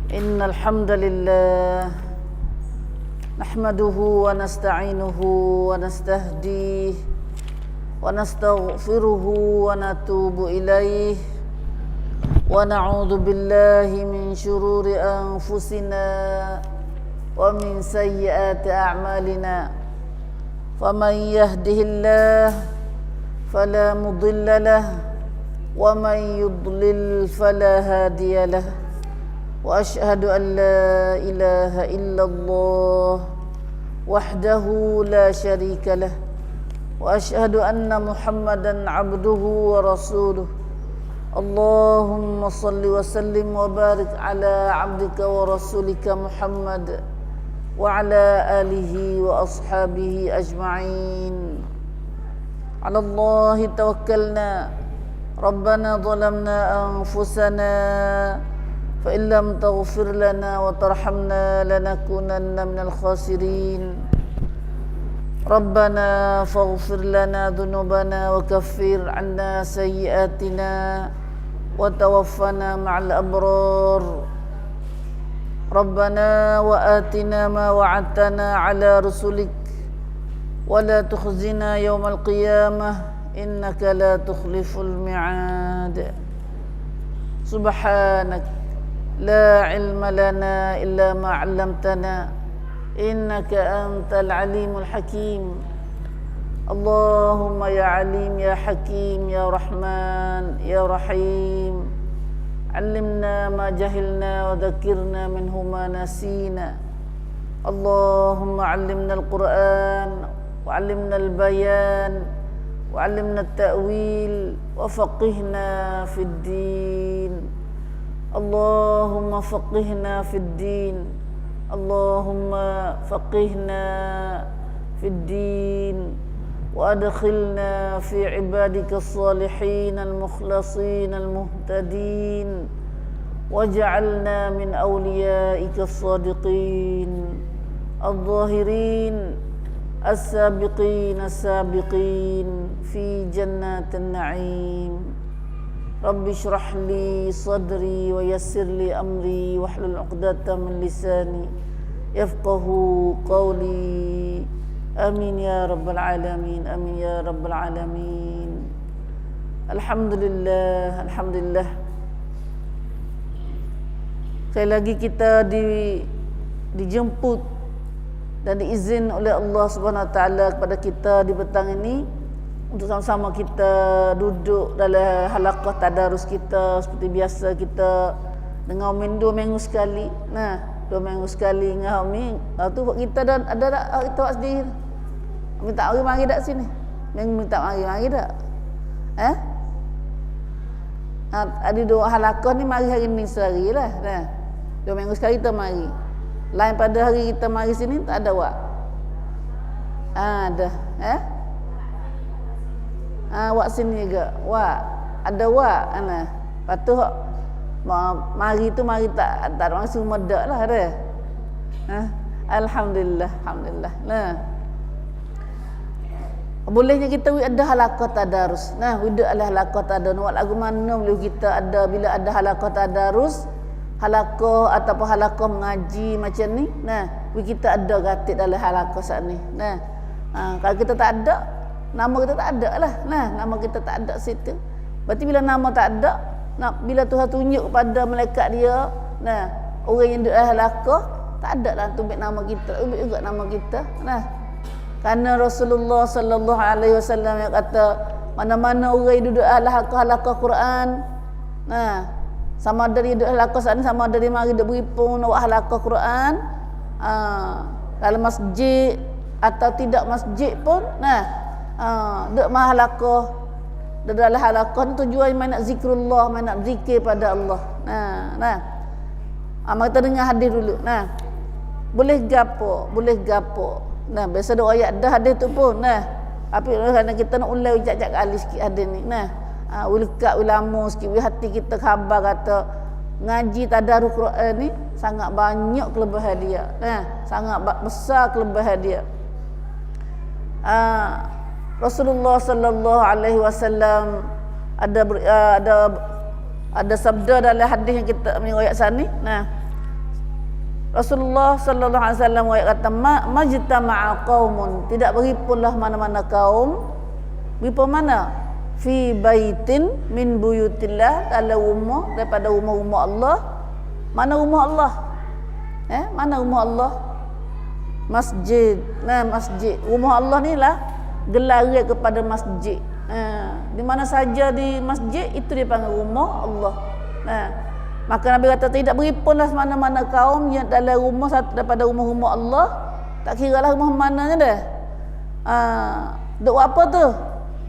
إن الحمد لله نحمده ونستعينه ونستهديه ونستغفره ونتوب إليه ونعوذ بالله من شرور أنفسنا ومن سيئات أعمالنا فمن يهده الله فلا مضل له ومن يضلل فلا هادي له وأشهد أن لا إله إلا الله وحده لا شريك له وأشهد أن محمدا عبده ورسوله اللهم صل وسلم وبارك على عبدك ورسولك محمد وعلى آله وأصحابه أجمعين على الله توكلنا ربنا ظلمنا أنفسنا فإن لم تغفر لنا وترحمنا لنكونن من الخاسرين ربنا فاغفر لنا ذنوبنا وكفر عنا سيئاتنا وتوفنا مع الأبرار ربنا وآتنا ما وعدتنا على رسلك ولا تخزنا يوم القيامة إنك لا تخلف الميعاد سبحانك لا علم لنا إلا ما علمتنا إنك أنت العليم الحكيم اللهم يا عليم يا حكيم يا رحمن يا رحيم علمنا ما جهلنا وذكرنا منه ما نسينا اللهم علمنا القرآن وعلمنا البيان وعلمنا التأويل وفقهنا في الدين اللهم فقهنا في الدين اللهم فقهنا في الدين وأدخلنا في عبادك الصالحين المخلصين المهتدين واجعلنا من أوليائك الصادقين الظاهرين السابقين في جنات النعيم رب اشرح لي صدري ويسر لي أمري واحلل عقدة من لساني يفقه قولي آمين يا رب العالمين آمين يا رب العالمين Alhamdulillah, Alhamdulillah. Sekali lagi kita dijemput dan diizin oleh Allah Subhanahu Wa Taala kepada kita di petang ini untuk sama-sama kita duduk dalam halaqah tadarus kita seperti biasa kita dengar min 2 minggu sekali. Nah, 2 minggu sekali ngah mi. Tu kita dan ada tak kita buat sendiri. Minta mari dak sini. Minggu minta mari dak. Ada 2 halaqah ni mari hari ni sehari lah. Nah, 2 minggu sekali kita mari. Lain pada hari kita mari sini tak ada wak. Ada. Wak sini juga. Wak. Ada wak. Lepas tu mari tu mari tak langsung medak lah ada. Alhamdulillah. Alhamdulillah. Nah. Bolehnya kita ada halaqah tadarus. Nah, wida ala halaqah tadarus. Wak lagu mana boleh kita ada bila ada halaqah tadarus, halaqah ataupun halaqah mengaji macam ni. Nah, kita ada gatik dalam halaqah saat ni. Nah, kalau kita tak ada, nama kita tak ada lah. Nah, nama kita tak ada situ. Berarti bila nama tak ada, bila Tuhan tunjuk kepada malaikat dia, nah, orang yang duduk dalam halaqah tak ada lah tumbuk nama kita, tumbuk juga nama kita. Nah, kerana Rasulullah sallallahu alaihi wasallam yang kata mana-mana orang yang duduk dalam halaqah Quran, nah, sama ada dia duduk halaqah saat ni, sama ada dia mari duduk beripun awak halaqah Quran, dalam masjid atau tidak masjid pun, nah, duduk mah halaqah, dalam halaqah ni tujuan main nak zikrullah, main nak zikir pada Allah. Mari kita dengar hadis dulu. Nah, boleh gapo. Nah, biasa ada ayat dah hadis tu pun. Nah, tapi kerana kita nak ulai ucap-ucap kali sikit hadis ni. Nah, ulkat ulama sikit hati kita khabar kata ngaji tadarus Quran ni sangat banyak kelebihan dia. Nah, sangat besar kelebihan dia. Rasulullah sallallahu alaihi wasallam ada sabda dalam hadis yang kita meriwayat sana. Nah, Rasulullah sallallahu alaihi wasallam kata majtama'a qaumun, tidak berhimpunlah mana-mana kaum. Berhimpun mana? Fi baitin min buyutillah, dalam rumah daripada rumah-rumah Allah. Mana rumah Allah? Mana rumah Allah? Masjid. Nah, masjid. Rumah Allah ni lah gelar kepada masjid. Di mana saja di masjid itu dipanggil rumah Allah. Maka Nabi kata tidak berhimpunlah mana-mana kaum yang dalam rumah satu daripada rumah-rumah Allah. Tak kira lah rumah mananya dah. Duk apa tu?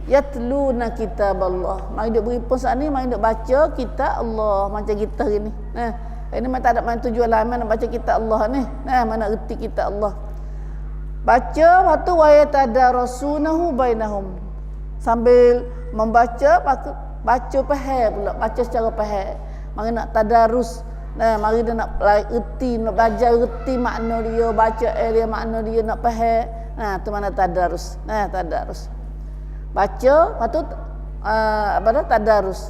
Yatluna kitab Allah. Mari duk berhimpun saat ni, mari duk baca kitab Allah macam kita hari ni. Ini memang tak ada main tujuan lain nak baca kitab Allah ni. Mana erti kitab Allah. Baca, lepas tu wa yatadarasunahu bainahum. Sambil membaca, baca faham pula, baca secara faham. Mari nak tadarus. Mari dia nak erti, nak belajar erti makna dia, baca dia makna dia, nak faham. Tu mana tadarus. Tadarus. Baca, lepas tu tadarus.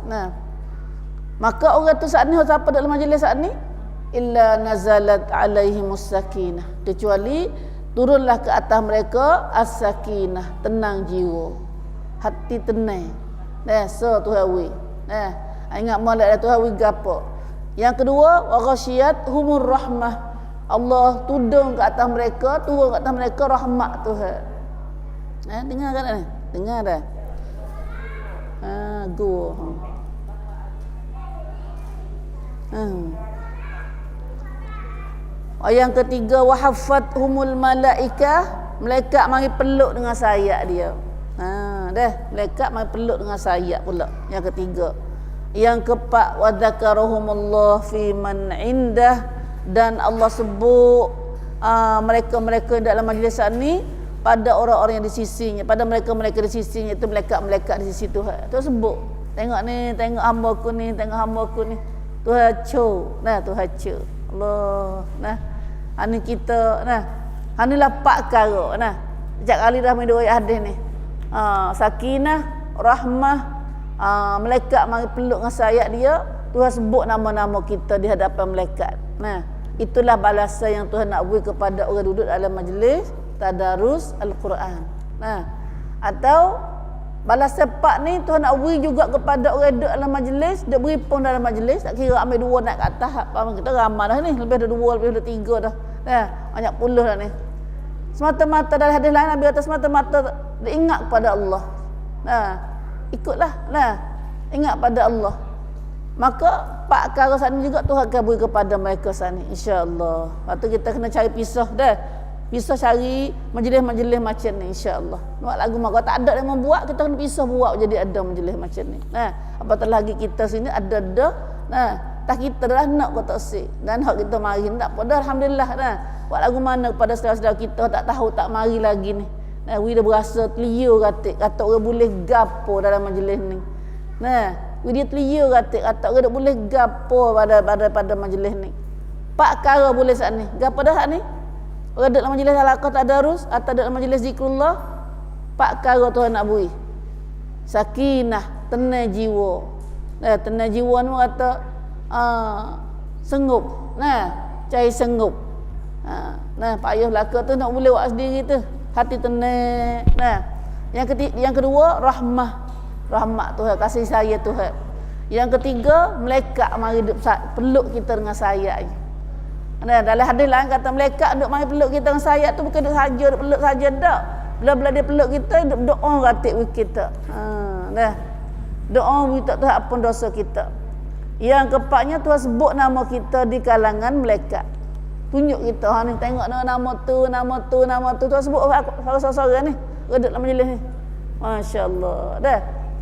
Maka orang tu saat ni, siapa dalam majlis saat ni? Illa nazalat alaihimus sakinah. Kecuali turunlah ke atas mereka as-sakinah, tenang jiwa. Hati tenang. So tu hawi. Ingat molek tu hawi gapo. Yang kedua, wa ghasyiyat humur rahmah. Allah tudung ke atas mereka, turun ke atas mereka rahmat Tuhan. Dengar kan ni? Dengar dah. Go. Yang ketiga, wahaffat humul malaikah, malaikat mari peluk dengan sayap dia. Malaikat mari peluk dengan sayap pula. Yang ketiga. Yang keempat, wa dzakarahumullah fi man indah, dan Allah sebut mereka-mereka dalam majlis ni pada orang-orang yang di sisinya, pada mereka-mereka di sisinya, itu malaikat-malaikat di sisi Tuhan. Tuhan sebut, tengok ni, tengok hamba-Ku ni, tengok hamba-Ku ni. Tuhan cu, Tuhan cu. Allah, Ini kita, inilah 4 perkara, Sejak kali dah main dua ayat hadis ni. Sakinah, rahmah, malaikat mari peluk dengan sayap dia. Tuhan sebut nama-nama kita di hadapan malaikat. Itulah balasan yang Tuhan nak beri kepada orang duduk dalam majlis tadarus Al-Quran. Atau balasan 4 ni Tuhan nak beri juga kepada orang duduk dalam majlis, dia beri pun dalam majlis. Tak kira ambil 2 naik ke atas. Kita ramai dah ni, lebih ada 2, lebih ada 3 dah. Banyak puluh dah ni. Semata-mata dalam hadis lain Nabi kata semata-mata dia ingat kepada Allah. Ikutlah. Ingat pada Allah. Maka 4 perkara sana juga Tuhan akan beri kepada mereka sana, insya-Allah. Lepas tu kita kena cari pisah dah. Pisah cari majlis-majlis macam ni, insya-Allah. Buat lagu mak tak ada yang membuat, kita kena pisah buat jadi ada majlis macam ni. Apatah lagi kita sini ada. Tak kita dah nak kau tak sik. Dan hak kita mari tak apa dah, alhamdulillah. Buat lagu mana kepada saudara-saudara kita tak tahu tak mari lagi ni. We dah berasa telia kata orang boleh gapo dalam majlis ni. We dia telia kata orang tak boleh gapo pada majlis ni. 4 perkara boleh saat ni. Gapo dah saat ni? Orang dalam majlis halaqah tadarus atau dalam majlis zikrullah, 4 perkara Tuhan nak beri. Sakinah, tenang jiwa. Tenang jiwa ni kata sengup. Cari sengup. Payah belaka tu nak boleh buat sendiri tu. Hati tenang. Yang kedua, rahmat Tuhan, kasih sayang Tuhan. Yang ketiga, malaikat mari peluk kita dengan sayap. Dalam hadis lain kata malaikat duk mari peluk kita dengan sayap tu bukan duk saja duk peluk saja dak. Bila dia peluk kita, duk doa ratik kita. Doa minta Tuhan ampun dosa kita. Yang keempatnya Tuhan sebut nama kita di kalangan malaikat. Tunjuk kita, ni tengok nama tu. Tuhan sebut seorang-seorang ni. Duduk dalam majlis ni. Masya-Allah.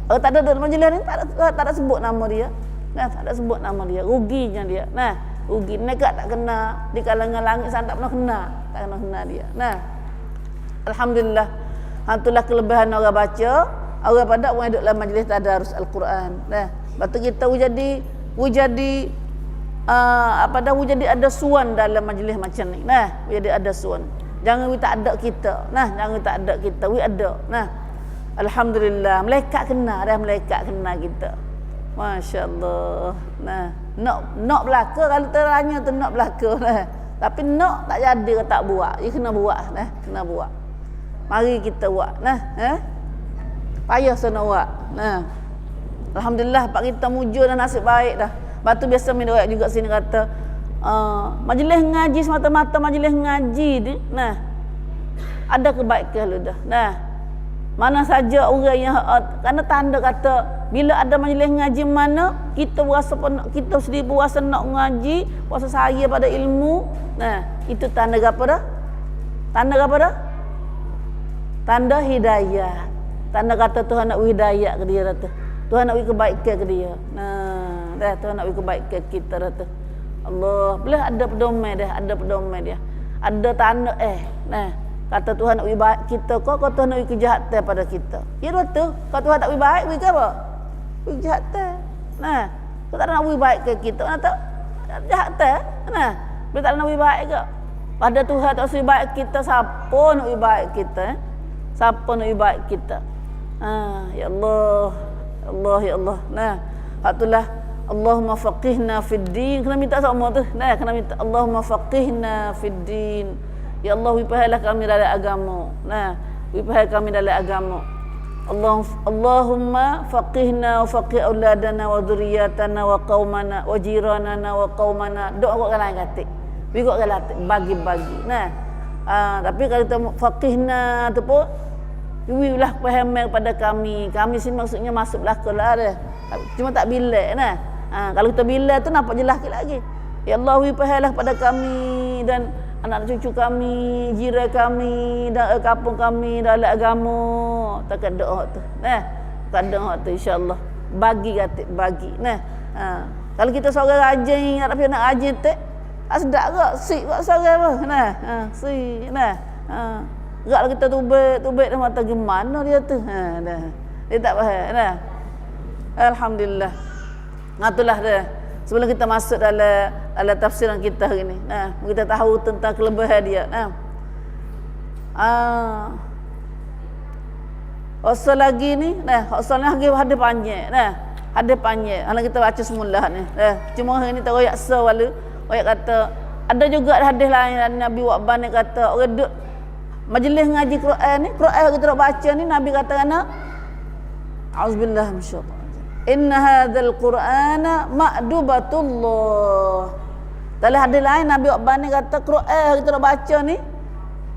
Orang tak ada dalam majlis ni tak ada sebut nama dia. Tak ada sebut nama dia. Ruginya dia. Rugi. Mereka tak kena di kalangan langit sana tak pernah kena. Tak pernah kena dia. Alhamdulillah. Itulah kelebihan orang baca. Orang pada orang duduk dalam majlis tadarus Al-Quran. Lepas tu kita jadi ada suan dalam majlis macam ni. Jadi ada suan. Jangan we tak ada kita. Jangan tak ada kita. We ada. Alhamdulillah. Malaikat kena kita. Masya-Allah. Nak belaka kalau teranya tu nak belaka. Tapi nak tak jadi ke tak buat. Dia kena buat nah, kena buat. Mari kita buat nah, payah sana buat. Nah. Alhamdulillah pak kita mujur dan nasib baik dah. Lepas tu biasa minta juga sini kata majlis ngaji semata-mata majlis ngaji ni, nah ada kebaikan lu dah. Nah, mana saja orang yang kerana tanda kata bila ada majlis ngaji mana kita berasa kita sendiri berasa nak ngaji, berasa saya pada ilmu. Nah, itu tanda apa dah? Tanda apa dah? Tanda hidayah. Tanda kata Tuhan nak hidayah ke dia kata. Tuhan nak beri kebaikan ke dia. Nah, dah Tuhan nak beri kebaikan kita kata. Allah, boleh ada pedoman dah, ada pedoman dia. Ada tanda nah, kata Tuhan nak beri baik kita kau Tuhan nak beri kejahatan pada kita. Ya betul. Kalau Tuhan tak beri baik, beri apa? Beri kejahatan. Nah, kalau tak nak beri baik ke kita, nak tak kejahatan. Nah, bila tak nak beri baik ke? Pada Tuhan tak beri baik kita, siapa nak beri baik kita? Siapa nak beri baik kita? Ya Allah. Allah ya Allah. Nah, itulah Allahumma faqihna fid din. Kena minta sama tu. Nah, kena minta Allahumma faqihna fid din. Ya Allah, wipahalah kami dalam agama. Nah, wipahalah kami dalam agama. Allahumma faqihna wa faqih auladana wa dhurriyyatana wa qaumana wa jiranana wa qaumana. Doa kok kalah katik. Wi kok kalah bagi-bagi. Nah, tapi kalau kita faqihna tu pun wilah pahamai kepada kami. Kami sini maksudnya masuk belaka lah dah. Cuma tak bilak nah. Kalau kita bilak tu nampak jelas lagi. Ya Allah, wipahalah kepada kami dan anak cucu kami, jiran kami, dan kampung kami dalam agama. Takkan doa tu. Nah, takkan doa tu insya-Allah. Bagi kata bagi. Nah, kalau kita seorang rajin, nak rajin tu, sedap ke? Sik buat seorang apa? Nah, sik. Nah, kalau kita tubik dah mata gimana dia tu. Dah. Dia tak faham dah. Alhamdulillah. Itulah dah. Sebelum kita masuk dalam tafsiran kita hari ni. Nah, kita tahu tentang kelebihan dia. Nah. Asal lagi ni, asal lagi ada panjang. Nah, ada panjang. Kalau kita baca semula ni. Cuma hari ni tak royak sewalu. Royak kata ada juga hadis lain Nabi Wa'ban ni kata orang duduk majlis ngaji Quran ni, Quran kita nak baca ni Nabi kata kena auzubillah minasyaitanir inna hadzal qur'ana ma'dubatullah. Dalam hadis lain Nabi Wa'ban ni kata Quran kita nak baca ni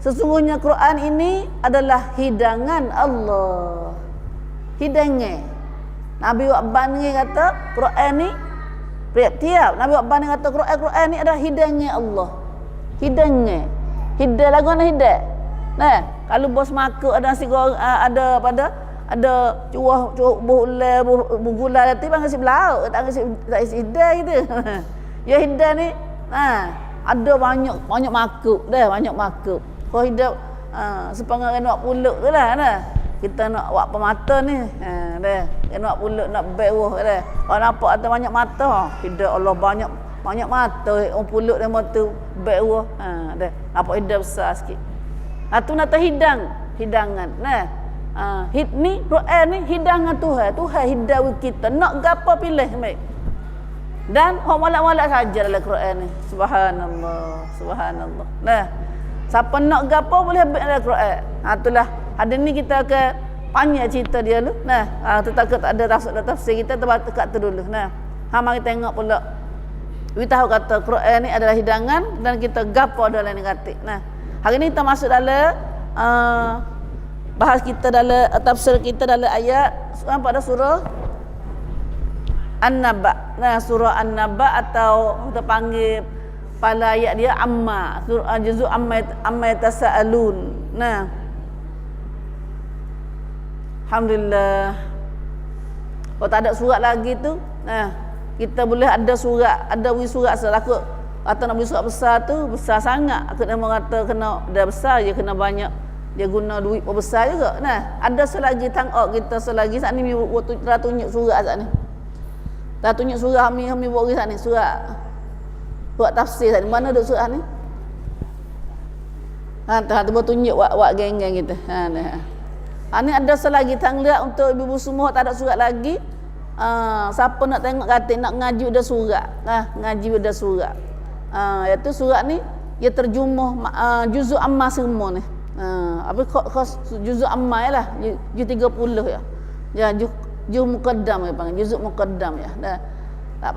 sesungguhnya Quran ini adalah hidangan Allah. Hidangan. Nabi Wa'ban ni kata Quran ni tiap Nabi Wa'ban ni kata Quran ni adalah hidangan Allah. Hidangan. Hidang lagu mana hidang? Nah, kalau bos makan ada nasi goreng ada cuah buh gula nanti bang kasi belau, tak kasi hidang gitu. Ya hidang ni ada banyak makuk dah, banyak makuk. Kalau hidang sepanggang nak puluk tu lah nah. Kita nak buat pemata ni dah. Nak puluk nak bewah dah. Kalau nampak ada banyak mata, hidang Allah banyak mata orang puluk dia mata bewah dah. Nampak hidang besar sikit. Tu nak hidangan. Nah. Ni Quran ni hidangan Tuhan. Tuhan hidang kita. Nak gapo pilih baik. Dan orang malak-malak saja dalam Quran ni. Subhanallah. Subhanallah. Nah. Siapa nak gapo boleh ambil dalam Quran. Itulah. Hari ni kita akan panjang cerita dia dulu. Nah. Tetapi tak ada tafsir kita terbatas kat tu dulu. Nah. Mari tengok pula. Kita tahu kata Quran ni adalah hidangan dan kita gapo dalam negatif. Nah. Hari ni kita masuk dalam bahas kita dalam tafsir kita dalam ayat pada surah An-Naba. Nah, surah An-Naba atau kita panggil pada ayat dia Amma, surah juzuk Amma yatasaalun. Nah. Alhamdulillah. Kalau tak ada surat lagi tu, nah, kita boleh ada surat, ada surat selaku atau nak beli surat besar tu besar sangat. Aku nak kata kena dah besar je kena banyak. Dia guna duit pun besar juga. Nah, ada selagi tangok kita selagi saat ni dah tunjuk surat saat ni. Dah tunjuk surah kami buat saat ni surat tafsir saat ni. Mana duk surat ni? Tu buat tunjuk wak geng-geng kita. Ni ada selagi tangliat untuk ibu-ibu semua tak ada surat lagi. Siapa nak tengok kata nak ngaji udah surat. Ngaji udah surat. Iaitu surat ni ia terjumuh juzuk amma semua ni. Apa juzuk amma lah, juz 30 ya. Ya juz muqaddam ya panggil, juzuk muqaddam ya. Tak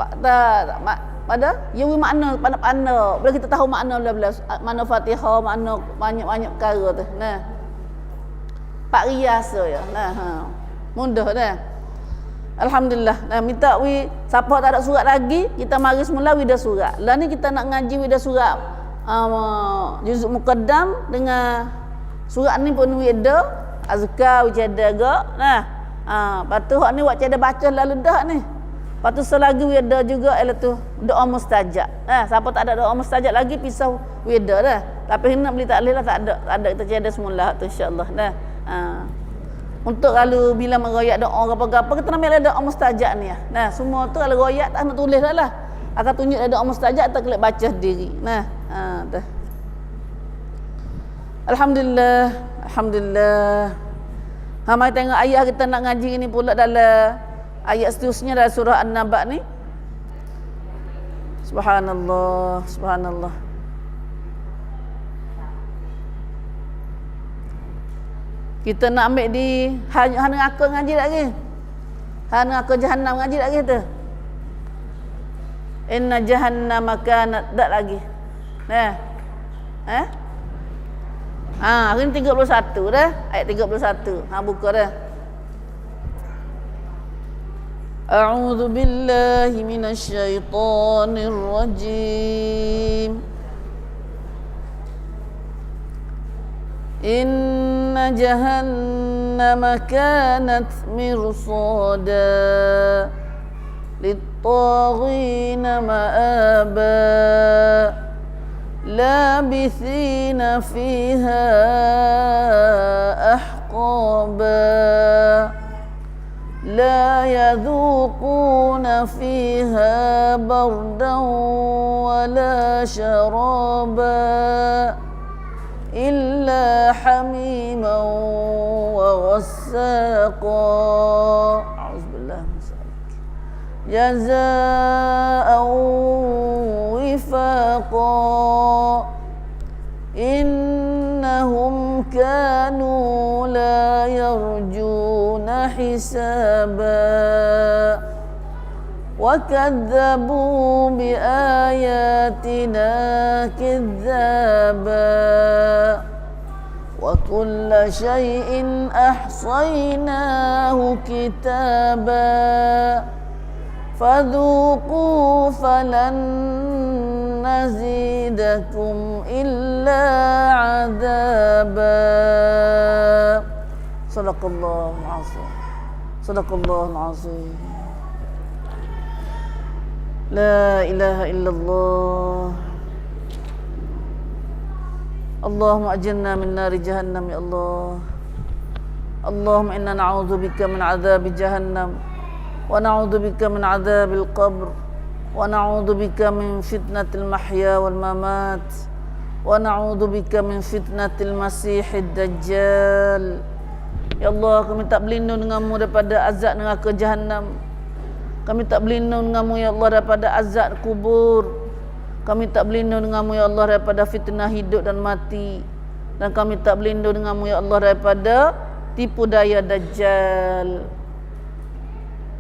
pada yang makna pandai-pandai. Bila kita tahu makna makna Fatihah, makna banyak-banyak perkara tu. Nah. Pak rias ya. Nah, mudah dah. Alhamdulillah. Nah, minta siapa tak ada surat lagi, kita mari semula dah surat. Lah ni kita nak ngaji dah surat juzuk muqaddam dengan surat ni pun ada azkar jaga. Nah. Lepas tu hak ni wak ada baca lalu dah ni. Lepas tu selagi ada juga ialah tu doa mustajab. Siapa tak ada doa mustajab lagi pisau weda dah. Tapi nak beli taklil lah tak ada kita tiada semula tu insya-Allah dah. Untuk kalau bila meroyak doa apa-apa kita ambil doa mustajab ni ya. Nah, semua tu kalau royak tak nak tulis dah lah. Akan tunjuk doa mustajab tak klik baca sendiri. Nah, dah. Alhamdulillah, alhamdulillah. Mari tengok ayat kita nak ngaji ini pula dalam ayat seterusnya dalam surah An-Naba ni. Subhanallah, subhanallah. Kita nak ambil di hanya aku ngaji lagi. Hanya aku jahannam ngaji lagi tu. Inna jahannama kanat dak lagi. Hari ni 31 dah. Ayat 31. Buka dah. A'udzu billahi minasy syaithanir rajim. Inna jahannama kanat mirsada lit-taghina ma'aba labithina fiha ahqaba la yadhuquna fiha bardan wala sharaba illa hamiman wa ghassaqa. A'udzubillah min syaitanir jazaa'an wifaqa innahum kanu la yarjuna hisaba wa kadzabu bi ayatina kidzaba wa kulla syai'in ahsaynahu kitaba fadhuqu falan nazidakum illa adaba. Sadaqallahul azim. Sadaqallahul azim. La ilaha illallah. Allahumma ajirna min nari jahannam ya Allah. Allahumma inna na'udzubika min adzabi jahannam wa na'udzubika min adzabil qabr wa na'udzubika min fitnatil mahya wal mamat wa na'udzubika min fitnatil masiihid dajjal. Ya Allah, kami tak berlindung denganmu daripada azab neraka jahannam. Kami tak berlindung denganmu ya Allah daripada azab kubur. Kami tak berlindung denganmu ya Allah daripada fitnah hidup dan mati. Dan kami tak berlindung denganmu ya Allah daripada tipu daya dajjal.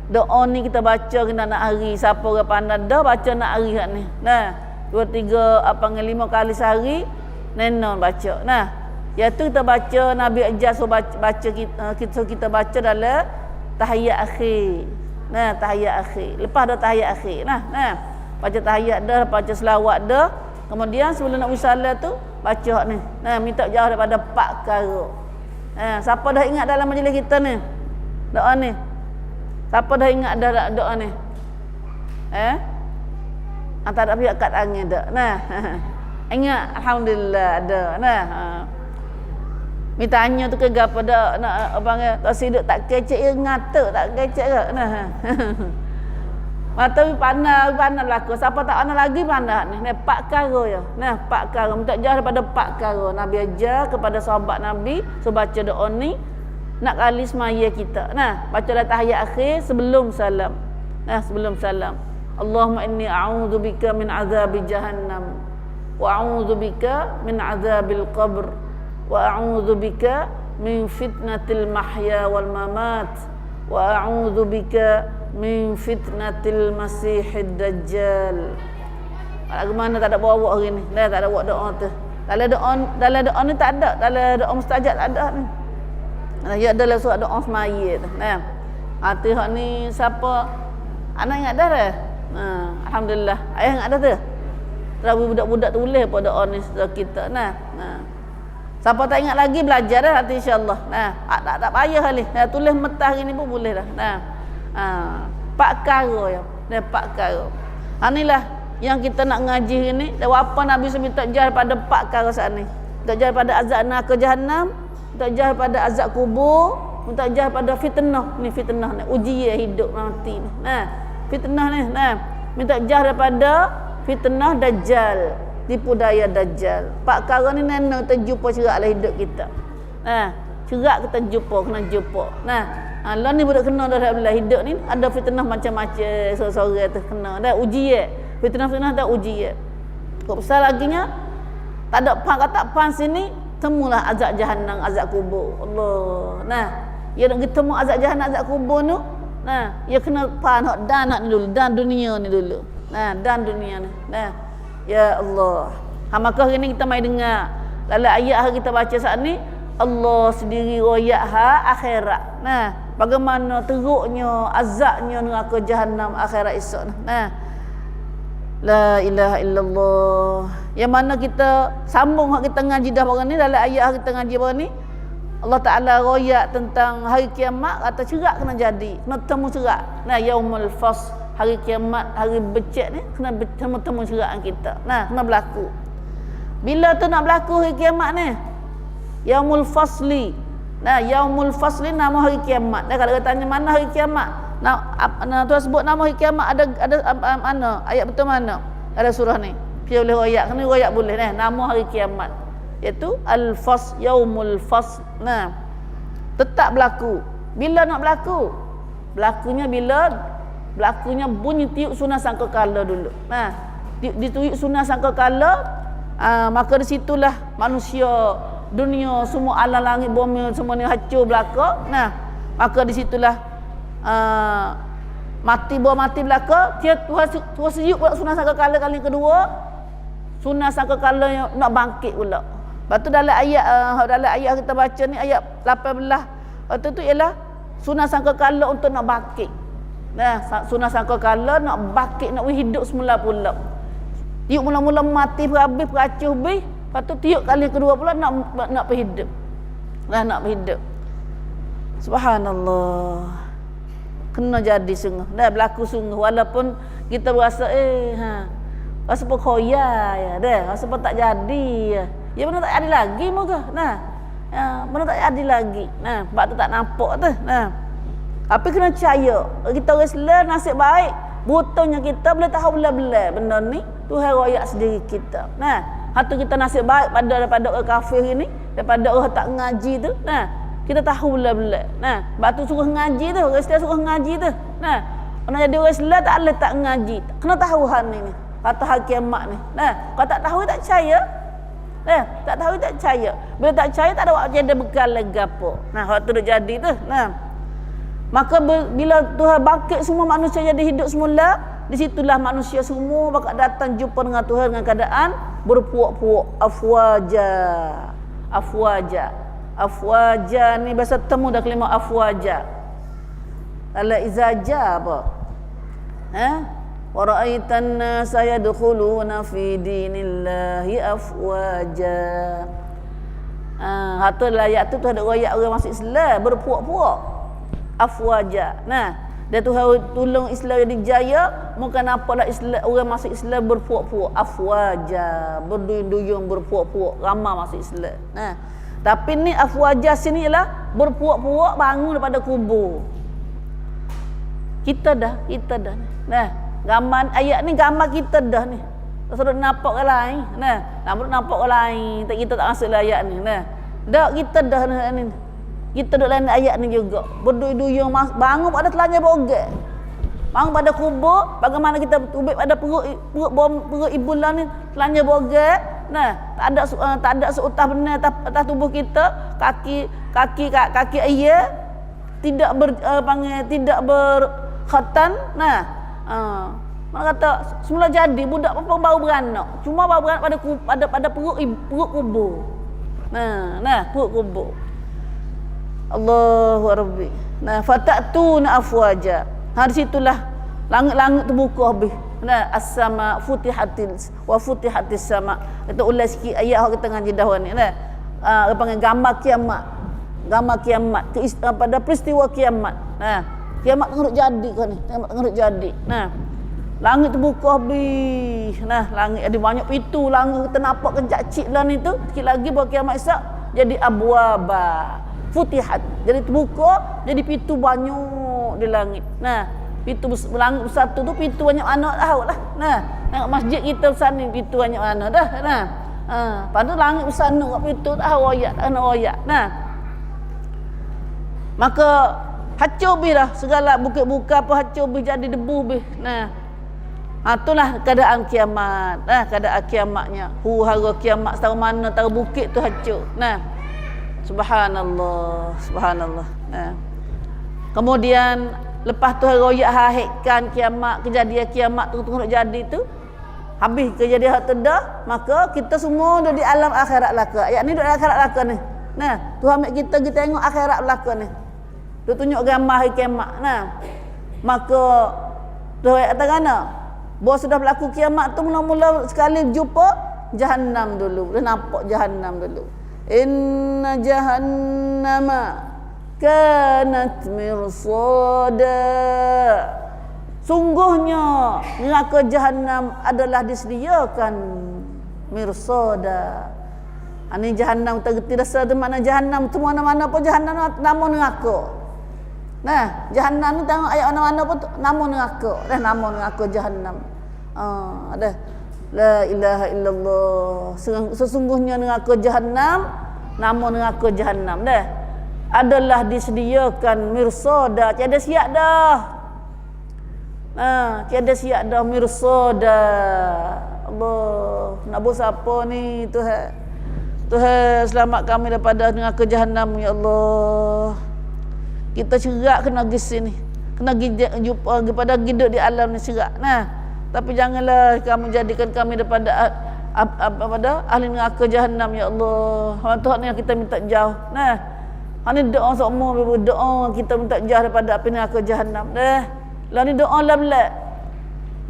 Doa ni kita baca kena nak hari. Siapa orang pandai dah baca nak hari kat ni. Nah, 2, 3 5 kali sehari nenon baca. Nah, iaitu kita baca Nabi ajar so baca kita baca dalam tahiyat akhir. Nah, tahiyat akhir. Lepas dah tahiyat akhir. Nah, baca tahiyat dah, baca selawat dah. Kemudian sebelum nak wisalah tu baca ni. Nah, minta jauh daripada 4 perkara. Siapa dah ingat dalam majlis kita ni? Doa ni. Siapa dah ingat dah doa ni? Antara pihak kat angin dah. Nah. Ingat alhamdulillah ada. Nah. Minta tanya tu ke gapo dak nak abang tak siduk tak kecek ke ngata tak kecek ke. Nah. Mata pandai berlaku. Siapa tak pandai lagi pandai ni. Ni 4 perkara ya. Nah, 4 perkara. Minta jauh daripada 4 perkara. Nabi ajar kepada sahabat Nabi so baca doa ni nak kali semaya kita. Nah, bacalah tahiyat akhir sebelum salam. Nah, sebelum salam. Allahumma inni a'udzubika min azabi jahannam wa a'udzubika min azabil qabr wa a'udzubika min fitnatil mahya wal mamat wa a'udzubika min fitnatil masihid dajjal. Bagaimana tak ada bawa hari ni? Dah tak ada buat doa tu. Dalam doa ni tak ada. Dalam doa mustajab tak ada ni. Ya adalah surat doa semaya tu. Nah. Hati hak ni siapa anak ingat dah dah. Alhamdulillah. Ayah ingat dah tu. Terus budak-budak tulis apa doa ni kita. Nah. Siapa tak ingat lagi belajar dah nanti insya-Allah. Nah, tak payah kali. Nah, tulis metah hari ni pun boleh dah. Nah. 4 perkara ya. Nah, 4 perkara. Inilah yang kita nak ngaji ni. Dan apa Nabi minta jar pada 4 perkara saat ni. Minta jar pada azab neraka jahanam, minta jar pada azab kubur, minta jar pada fitnah ni, fitnah ni ujian hidup mati ni. Nah, fitnah ni. Nah, minta jar daripada fitnah dajjal, tipu daya dajjal. 4 perkara ni nana kita jumpa cerak dalam hidup kita. Nah, cerak kita jumpa, kena jumpa. Nah, lah ni budak kena dalam hidup ni ada fitnah macam-macam, seorang-seorang tu kena. Dah ujian. Fitnah-fitnah dah ujian. Kok besar lagi nya tak ada pan kata pan sini temulah azab jahanam, azab kubur. Allah. Nah, ya nak ketemu azab jahanam, azab kubur tu. Nah, ya kena pan hak dan hak ni dulu, dan dunia ni dulu. Nah, dan dunia ni. Nah, ya Allah. Maka hari ni kita mai dengar dalam ayat kita baca saat ni Allah sendiri royak akhirat. Nah, bagaimana teruknya azabnya neraka jahanam akhirat esok. Nah, la ilaha illallah. Yang mana kita sambung hak kita ngaji dah barang ni dalam ayat kita ngaji barang ni. Allah Taala royak tentang hari kiamat, kata cerak kena jadi, kena temu cerak. Nah, yaumul fasl, hari kiamat, hari becek ni kena temu cerak kita. Nah, kena berlaku. Bila tu nak berlaku hari kiamat ni? Yaumul fasli. Nah, yaumul fasli nama hari kiamat. Dah kalau tanya mana hari kiamat? Nah, Tuhan sebut nama hari kiamat ada mana? Ayat betul mana? Ada surah ni. Dia boleh royak, kena royak boleh nama hari kiamat. Iaitu al-fasl, yaumul fasl. Nah, tetap berlaku. Bila nak berlaku? Berlakunya bila berlakunya bunyi tiup sunah sangkakala dulu. Nah, ditiup sunah sangkakala, maka di situlah manusia, dunia, semua alam langit bumi semua ni hancur belaka. Nah, maka di situlah mati belaka. Tuhan sejuk pula sunah sangkakala kali kedua. Sunah sangkakala yang nak bangkit pula. Lepas tu dalam ayat kita baca ni ayat 18. Lepas tu ialah sunah sangkakala untuk nak bangkit. Nah, sunah sangkakala nak bangkit, nak hidup semula pula. Tiup mula-mula mati berhabis, beracuh habis. Lepas tu tiup kali kedua pula nak berhidup. Nah, nak berhidup. Subhanallah. Kena jadi sungguh. Dah berlaku sungguh walaupun kita berasa rasa perkoya ya dah, rasa tak jadi ya. Ya benar tak jadi lagi moga. Nah. Ya, benar tak jadi lagi. Nah, sebab tu tak nampak tu. Nah. Tapi kena percaya. Kita orang Islam nasib baik. Butuhnya kita boleh tahu belah-belah benda ni Tuhan royak sendiri kita. Nah, hatu kita nasib baik daripada orang kafir ni, daripada orang tak ngaji tu. Nah, kita tahu belah-belah. Nah, sebab tu suruh ngaji tu, orang Islam suruh ngaji tu. Nah, orang jadi orang Islam tak boleh tak ngaji. Kena tahu hal ni. Kata hari kiamat ni. Nah, kalau tak tahu tak percaya. Nah, tak tahu tak percaya. Bila tak percaya tak ada waktu ada bekal lagi apa. Nah, waktu dah jadi tu. Nah. Maka bila Tuhan bangkit semua manusia jadi hidup semula, di situlah manusia semua bakal datang jumpa dengan Tuhan dengan keadaan berpuak-puak, afwaja. Afwaja. Afwaja ni bahasa temu dah kelima afwaja. Ala izaja apa? Wa ra'aitan nasa yadkhuluna fi dinillahi afwaja. Hatulah ayat tu ada ayat orang masuk Islam berpuak-puak. Afwaja. Nah, dia Tuhan tolong Islam jadi jaya, maka nampaklah Islam orang masuk Islam berpuak-puak, afwaja, berduyun-duyun berpuak-puak, ramai masuk Islam. Nah, tapi ni afwaja sini ialah berpuak-puak bangun daripada kubur. Kita dah. Nah, gambar ayat ni gambar kita dah ni. Tak suruh nampak orang lain. Nah, nampak orang lain, kita tak masuk ayat ni. Nah, dah kita dah ni. Kita duduk lain ayat ni juga. Berduyun-duyun bangun pada telanjang bogek. Mang pada kubur, bagaimana kita tubik pada perut ibu lah ni, telanjang bogat. Nah, tak ada seutah benar atas tubuh kita, kaki ayah tidak tidak berkhatan. Nah, mana kata semula jadi budak apa baru beranak. Cuma baru beranak pada perut kubur. Nah, perut kubur. Allahu Rabbi. Nah, fatatuna afwaja. Di situlah langit-langit terbuka habis. Nah, as-sama futihatis sama. Kita ulas sikit ayat kita ngaji dah ni. Nah, panggil gambar kiamat. Gambar kiamat pada peristiwa kiamat. Nah, kiamat tengah jadi kan ni. Kiamat tengah jadi. Nah, langit terbuka habis. Nah, langit ada banyak pintu. Langit kita nampak kecil lah ni tu. Sikit lagi bahawa kiamat esok jadi abwaba. Futihat. Jadi terbuka, jadi pintu banyak di langit. Nah, pintu langit satu tu pintu banyak mana tahu lah. Nah, tengok masjid kita besar ni pintu banyak mana dah. Nah, pada langit besar ni pintu tahu royak, tak kena royak. Nah, maka hancur bih dah segala bukit buka apa hancur bih jadi debu bih. Nah, itulah keadaan kiamat. Nah, keadaan kiamatnya. Hara kiamat tahu mana tahu bukit tu hancur. Nah, subhanallah, subhanallah. Nah, kemudian lepas tu royak haikkan kiamat, kejadian kiamat tu tengok jadi tu. Habis kejadian tu dah, maka kita semua dah di alam akhirat laka. Ayat ni dah akhirat laka ni. Nah, Tuhan ambil kita tengok akhirat laka ni. Dia tunjuk gambar hari kiamat. Nah, maka tu ayat kata kana? Bahawa sudah berlaku kiamat tu mula-mula sekali jumpa Jahannam dulu. Dia nampak Jahannam dulu. Inna jahannama kanat mirsada. Sungguhnya neraka Jahannam adalah disediakan mirsada. Ini Jahannam tak reti rasa tu mana Jahannam tu mana-mana pun Jahannam nama neraka. Nah, Jahannam ni tengok ayat mana-mana pun nama neraka. Dah nama neraka Jahannam. Ada la ilaha illallah. Sesungguhnya neraka Jahannam, nama neraka Jahannam dah adalah disediakan mirsada. Tiada siap dah. Tiada siap dah mirsada. Allah, nak buat siapa ni Tuhan? Tuhan selamat kami daripada neraka Jahannam ya Allah. Kita cerak kena pergi sini. Kena jumpa pada hidup di alam ni cerak. Nah, tapi janganlah kamu jadikan kami daripada ahli neraka Jahannam ya Allah. Tuhan ni yang kita minta jauh. Nah, ini doa semua doa kita minta jauh daripada api neraka Jahannam. Lah ni doa lah.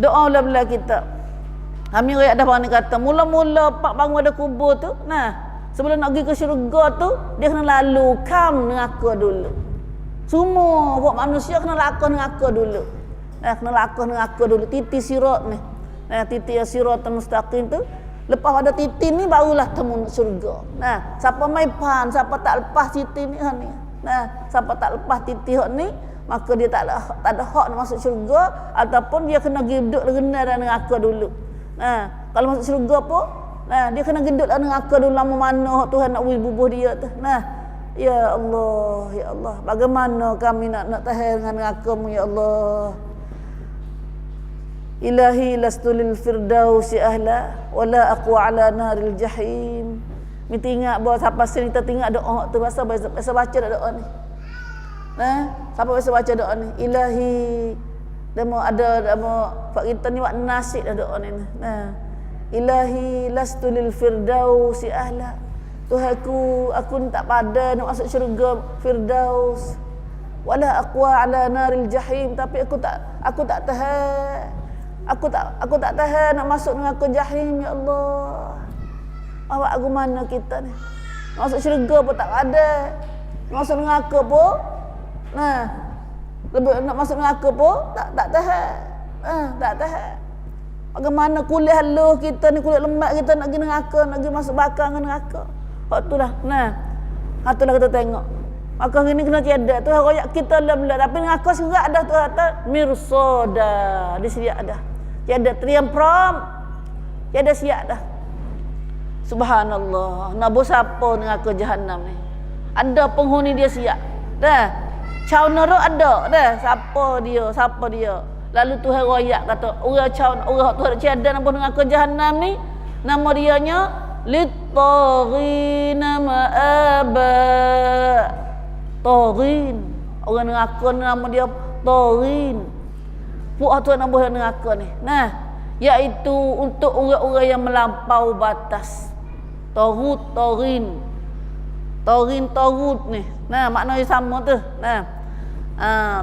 Doa lah kita. Kami rakyat dah ni kata mula-mula pak bangun ada kubur tu. Nah, sebelum nak pergi ke syurga tu dia kena lalu kam neraka dulu. Semua buat manusia kena lakon neraka dulu. Kena lakon neraka dulu. Titi sirat ni. Titi sirat mustaqim tu. Lepas pada titi ni barulah temu syurga. Nah, siapa mai pan, siapa tak lepas titi ni ni. Nah, siapa tak lepas titi ni, maka dia tak ada hak nak masuk syurga ataupun dia kena hidup rendah dalam neraka dulu. Nah, kalau masuk syurga pun, nah dia kena hidup dalam neraka dulu lama mana Tuhan nak bubuh dia tu. Nah, ya Allah, bagaimana kami nak tahan dengan neraka-Mu ya Allah. Ilahi lastu lil firdausi ahla wala aqwa ala naril jahim. Minta ingat bahawa siapa sini kita ingat doa tu biasa baca doa ni. Nah, siapa biasa baca doa ni? Ilahi demo ada pak kita ni wak nasib dah doa ni. Nah, ilahi lastu lil firdausi ahla. Tuhanku, aku ni tak pada nak masuk syurga Firdaus. Wala aqwa ala naril jahim, tapi aku tak tahan. Aku tak tahan nak masuk neraka jahim ya Allah. Awak aku mana kita ni? Masuk syurga pun tak ada. Masuk neraka pun nah, lebih nak masuk neraka pun tak tahan. Tak tahan. Bagaimana kulit halus kita ni, kulit lemak kita nak pergi neraka, nak pergi masuk bakar dengan neraka. Itulah. Nah, itulah kita tengok. Maka hari ni kena tiada. Tuhan royak kita lah. Tapi neraka serak dah Tuhan kata mirsada. Disediak dah. Tiada teriam prom. Tiada siap dah. Subhanallah. Nak buat siapa neraka Jahannam ni? Ada penghuni dia siap. Dah. Caw neraka ada. Dah. Siapa dia? Lalu Tuhan royak kata orang Tuhan ciada nampak dengan ke jahanam ni, nama dianya lit-taghina ma'aba. Taghin. Orang neraka nama dia taghin. Puak Tuhan nampak neraka ni. Nah, iaitu untuk orang-orang yang melampau batas. Taghut, taghin. Taghin, taghut ni. Nah, maknanya sama tu. Nah.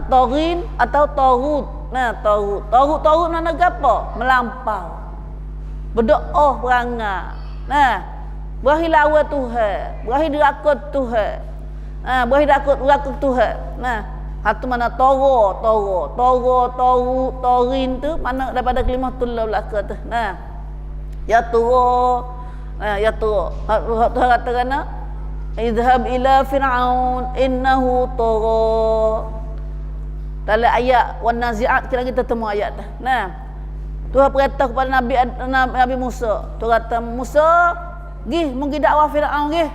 Taghin atau taghut. Nah, taghut mana gapo? Melampau. Berdoa perangai. Nah, berahi lawa Tuhan, berahi diraka Tuhan. Berahi diraka Tuhan. Nah, hatu mana taghin tu mana daripada kalimah tullah belaka tu. Nah, ya turo. Ya turo. Tuhan kata kana idhab ila fir'aun innahu tagha. Dalam ayat wan nazi'at kita temu ayat dah. Nah, Tuhan perintah kepada Nabi Musa. Tuhan kata Musa, "Gih pergi dakwah Firaun gih."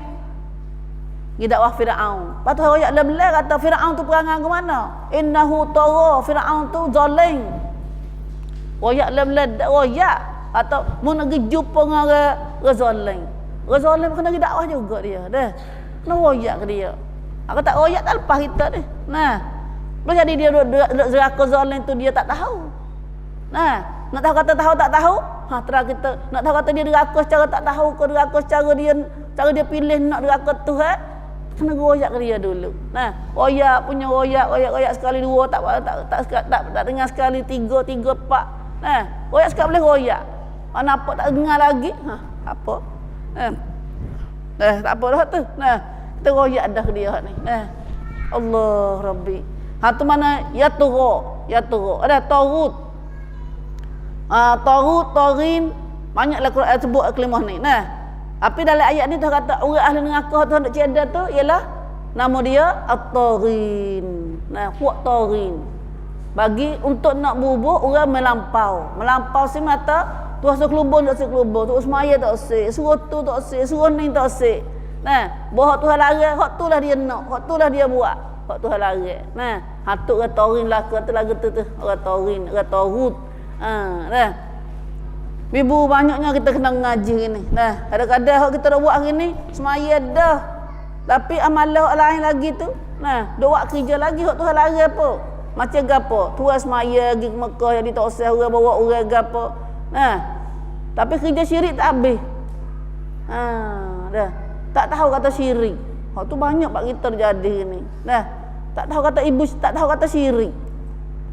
Pergi dakwah Firaun. Lepas tu ayat belah kata Firaun tu perangai ke mana? Innahu tagha. Firaun tu zalim. Ayat belah ayat atau mun pergi jumpa dengan orang zalim. Orang zalim kena pergi dakwah juga dia. Dah. Kena ayat ke dia. Aku tak ayat tak lepas kita ni. Nah, boleh jadi dia neraka zalim tu dia tak tahu. Nah, nak tahu kata tahu tak tahu? Terang kita nak tahu kata dia neraka secara tak tahu ke neraka secara dia pilih nak neraka Tuhan, kena royak ke dia dulu. Nah, royak punya royak sekali dua tak dengar sekali tiga empat. Nah, royak sekali boleh royak. Nampak tak dengar lagi? Apa? Tak apa dah tu. Nah, kita royak dah ke dia ni. Nah, Allah Rabbi. Tu mana ya turo. Ada taghut. Taghut, taghin, banyaklah Quran sebut kalimah ni. Nah, tapi dalam ayat ni Tuhan kata orang ahli neraka Tuhan nak ciada tu ialah nama dia at-taghin. Nah, puak taghin. Bagi untuk nak bubuk orang melampau. Melampau si mata Tuhan suruh kelubur tak suruh kelubur, tu semaya tak usik, suruh tu tak usik, suruh ni tak usik. Nah, bahawa Tuhan larang, hak tulah dia nak, hak tulah dia buat. Hak Tuhan larang. Nah, hatuk orang taghin lah ke tu lagu tu orang taghin, orang taghut. Dah. Ibu banyaknya kita kena ngaji ni. Nah, kadang-kadang hak kita dah buat hari ni semaya dah. Tapi amalan lain lagi tu, nah, dah buat kerja lagi hak Tuhan larang apa? Macam gapo? Tuan semaya pergi ke Mekah jadi tak usah orang bawa orang gapo. Nah, tapi kerja syirik tak habis. Dah. Tak tahu kata syirik. Hak tu banyak pak kita terjadi ni. Nah, tak tahu kata ibu, tak tahu kata syirik.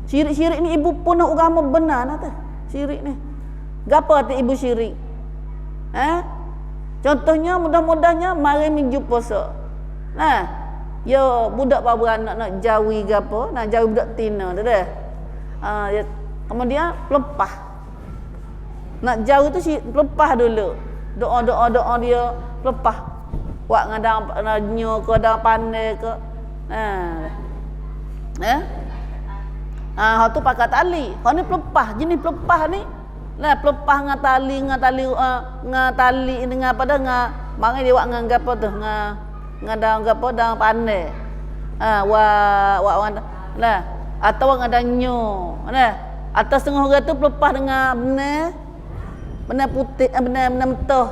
Syirik ni ibu pun nak agama benar nak tak? Syirik ni. Gapo arti ibu syirik? Contohnya mudah-mudahnya mari minggu puasa. Nah, ya budak beranak nak jawi gapo, nak jawi budak tina tu dah. Kemudian pelepah. Nak jauh tu pelepah dulu. Doa dia pelepah. Buat ngadang nyo ke ngadang pandai ke. Hak tu pakai tali. Hak ni pelepah, jenis pelepah ni. Nah, pelepah dengan tali dengan apa dah dengan mari dia buat dengan gapo tu, ngadang gapo dang pandai. Nah, atau ngadang nyo. Nah, atas setengah orang tu pelepah dengan benar putih, benar mentah.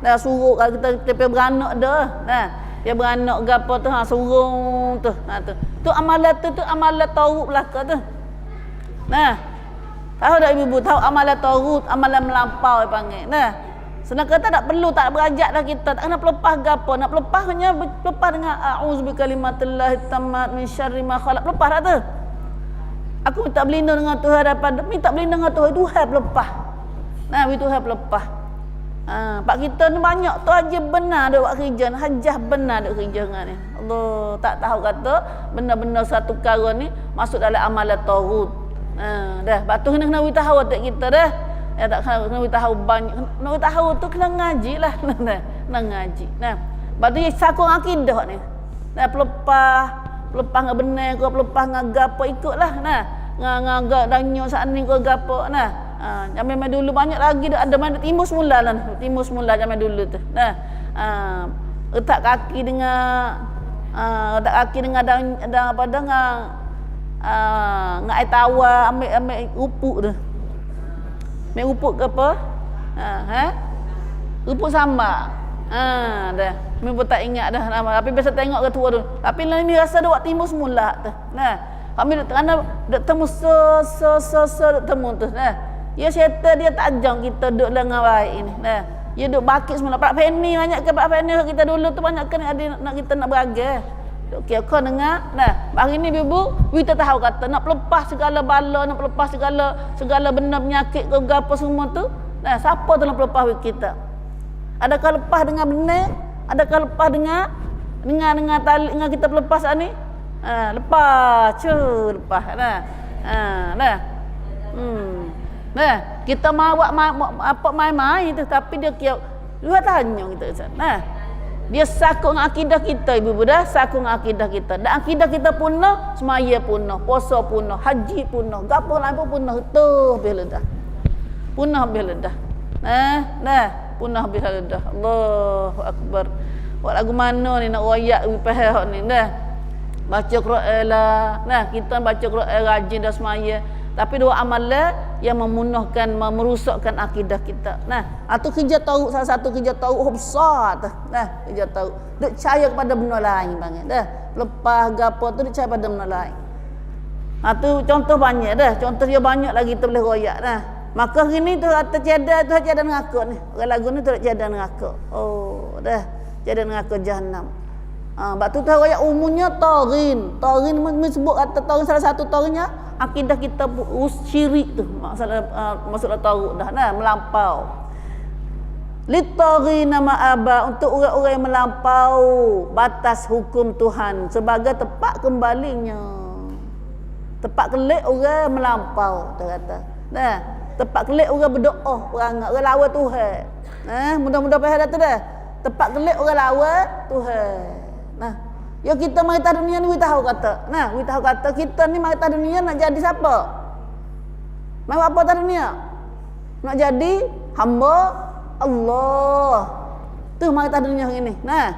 Dah suruh kalau kita beranak dah. Nah, dia beranak gapo tu suruh tu. Tu. Tu amalan tu amalan taghut belaka tu. Nah, tahu tak ibu tahu amalan taghut, amalan melampau dia panggil. Nah, senang kata tak perlu tak berajak dah kita, tak kena pelepah gapo. Nak pelepah hanya pelepah dengan a'udzu bikalimatillahi tammat min syarri ma khalaq. Pelepah tak tu? Aku minta berlindung dengan Tuhan daripada minta berlindung dengan Tuhan pelepah. Nah, Tuhan pelepah. Pak kita ni banyak tu aja benar dia buat kerja, hajah benar dia kerja dengan ni. Allah tak tahu kata benar-benar satu perkara ni masuk dalam amalan taghut. Dah, batu kena tahu tak kita dah. Ya tak kena tahu banyak. Kena tahu tu kena ngaji lah. Kena ngaji. Nah, batu yang sakung akidah ni. Nah, pelepah ngak benar ke pelepah ngak gapo ikutlah. Nah, ngak danyo saat ni ke gapo. Nah, zaman dulu banyak lagi ada mana timbus mula zaman dulu tu. Nah, letak kaki dengan dan apa dengan ngai tawa ambil rupuk tu. Ambil rupuk ke apa? Rupuk sambal. Dah. Memang tak ingat dah nama. Tapi biasa tengok ke tua tu. Tapi ni rasa duk timbul semula tu. Nah. Kami duk duk temu duk temu tu. Nah. Ya syaitan dia tajam kita duk dengan baik ini. Nah. Dia duk bakit semula. Pak Penny banyak ke Pak Penny kita dulu tu banyak ke nak kita nak beragai. Okey, kau dengar. Nah, hari ni ibu, kita tahu kata nak lepas segala bala, nak lepas segala benda penyakit ke apa semua tu. Nah, siapa tu nak lepas kita? Adakah lepas dengan benar? Adakah lepas dengan tali dengan kita lepas ni? Lepas, lepas. Nah. Nah. Nah, kita apa main-main tu tapi dia dia tanya kita. Nah. Dia sakung akidah kita ibu-ibu dah, sakung akidah kita. Dan akidah kita punah, semaya punah, puasa punah, haji punah, gapo lain pun punah tu bila dah. Punah bila dah. Nah, punah bila dah. Allahu akbar. Buat lagu mana ni nak royak pihak ni dah. Baca Quran lah. Nah, kita baca Quran rajin dah semaya. Tapi dua amalan yang memunahkan, merusakkan akidah kita. Nah, atau kerja tahu salah satu kerja tahu besar tu. Nah, kerja tahu. Duk percaya kepada benda lain bang. Dah, lepas gapo tu duk percaya pada benda lain. Tu contoh banyak dah. Contoh dia banyak lagi kita boleh royak dah. Maka gini tu kata tiada neraka ni. Orang lagu ni tu tiada neraka. Oh, dah. Tiada neraka jahanam. Bab tu royak umumnya tarin. Tarin sebut kata tarin salah satu tarinnya akidah kita syirik tu masalah tarik dah melampau litarina ma'aba untuk orang-orang yang melampau batas hukum Tuhan sebagai tempat kembalinya tempat kelik orang melampau dia kata tempat kelik orang berdoa orang lawan Tuhan mudah-mudahan faham tu dah tempat kelik orang lawan Tuhan ya kita mari atas dunia ni we tahu kata. Nah, we tahu kata kita ni mari atas dunia nak jadi siapa? Mau apa atas dunia? Nak jadi hamba Allah. Tu mari atas dunia ini. Nah,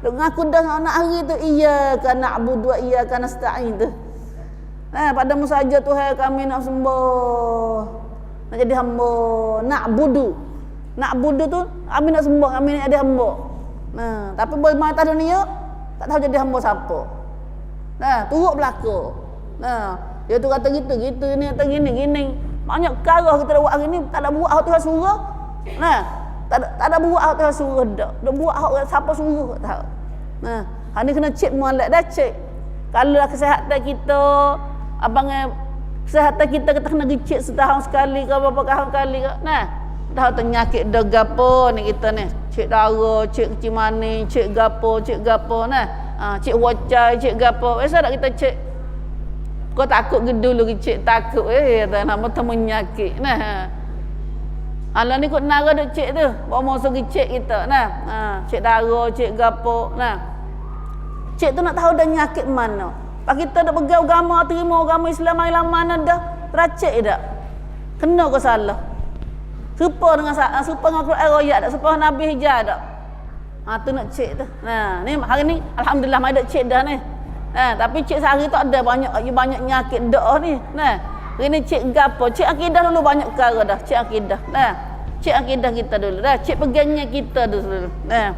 duk ngaku dah nak hari tu iyyaka na'budu wa iyyaka nasta'in tu. Nah, padamu saja Tuhan kami nak sembah. Nak jadi hamba, na'budu. Na'budu tu kami nak sembah, kami nak jadi hamba. Nah, tapi boleh mari atas dunia tak tahu jadi hamba siapa. Nah, turut berlaku. Nah, dia tu kata gitu ni kata gini. Banyak perkara kita dah buat hari ni tak ada buat hak Tuhan suruh. Nah, tak ada buat hak Tuhan suruh dak. Dak buat hak siapa suruh tak tahu. Nah, hak ni kena cek molek dah cek. Kalau kesihatan kita kesihatan kita kena cek setahun sekali ke berapa tahun sekali ke. Nah, dah penyakit dah gapo ni kita ni. Cek darah, cek kecil manis, cek gapo nah. Cek wacai, cek gapo. Biasa tak kita cek. Kau takut ke dulu cek takut tak nak bertemu penyakit. Nah. Alah ni kau nara dak cek tu. Bawa masa cek kita nah. Cek darah, cek gapo nah. Cek tu nak tahu dah penyakit mana. Pak kita dak pegang agama, terima agama Islam mana dah teracik dak. Kena ke salah. Serupa dengan Quran royak tak, serupa Nabi hijab tak. Tu nak cek tu. Nah, ni hari ni alhamdulillah mai dak cek dah ni. Tapi cek sehari tu ada banyak nyakit dak ni. Nah, hari ni cek gapo? Cek akidah dulu banyak perkara dah, cek akidah. Nah, cek akidah kita dulu dah, cek pegangnya kita dulu. Nah.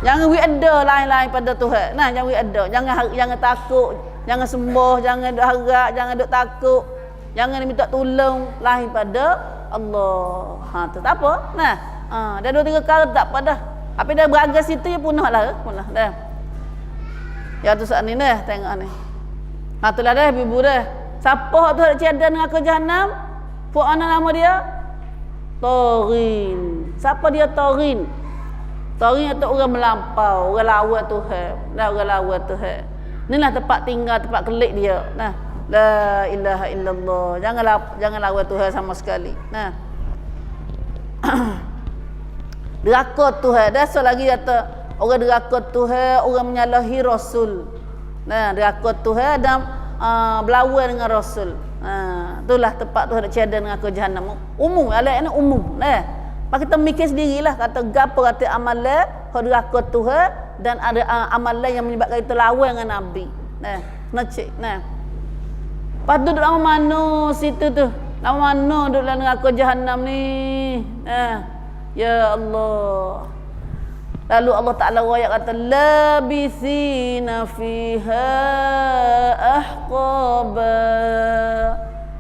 Jangan we ada lain-lain pada Tuhan. Nah, jangan we ada. Jangan takut, jangan sembah, jangan duk harap, jangan duk takut. Jangan minta tolong lain pada Allah. Tu tak apa. Nah, dah 2-3 kali tak apa dah. Tapi dah beraga situ ya punah dah. Ya tu saat ni dah tengok ni. Itulah dah ibu dah. Siapa tu ada tiada neraka jahanam? Puak ana nama dia? Tarin. Siapa dia Tarin? Tarin itu orang melampau, orang lawan Tuhan. Dah orang lawan Tuhan. Inilah tempat tinggal, tempat kelik dia. Nah, la ilaha illallah. Jangan lawan Tuhan sama sekali. Nah. Deraka Tuhan. Dah lagi kata orang deraka Tuhan, orang menyalahi Rasul. Nah, deraka Tuhan dan berlawan dengan Rasul. Itulah tempat Tuhan nak tiada neraka jahanam. Umum, ayat ni umum. Nah. Pak kita mikir sendirilah kata gapo kata amalan deraka Tuhan dan ada amalan yang menyebabkan kita lawan dengan Nabi. Nah, kena cek. Nah. Patut duduk lama mana situ tu? Lama mana duduk dalam neraka Jahannam ni? Ya Allah. Lalu Allah Ta'ala ayat kata labithina fiha ahqaba.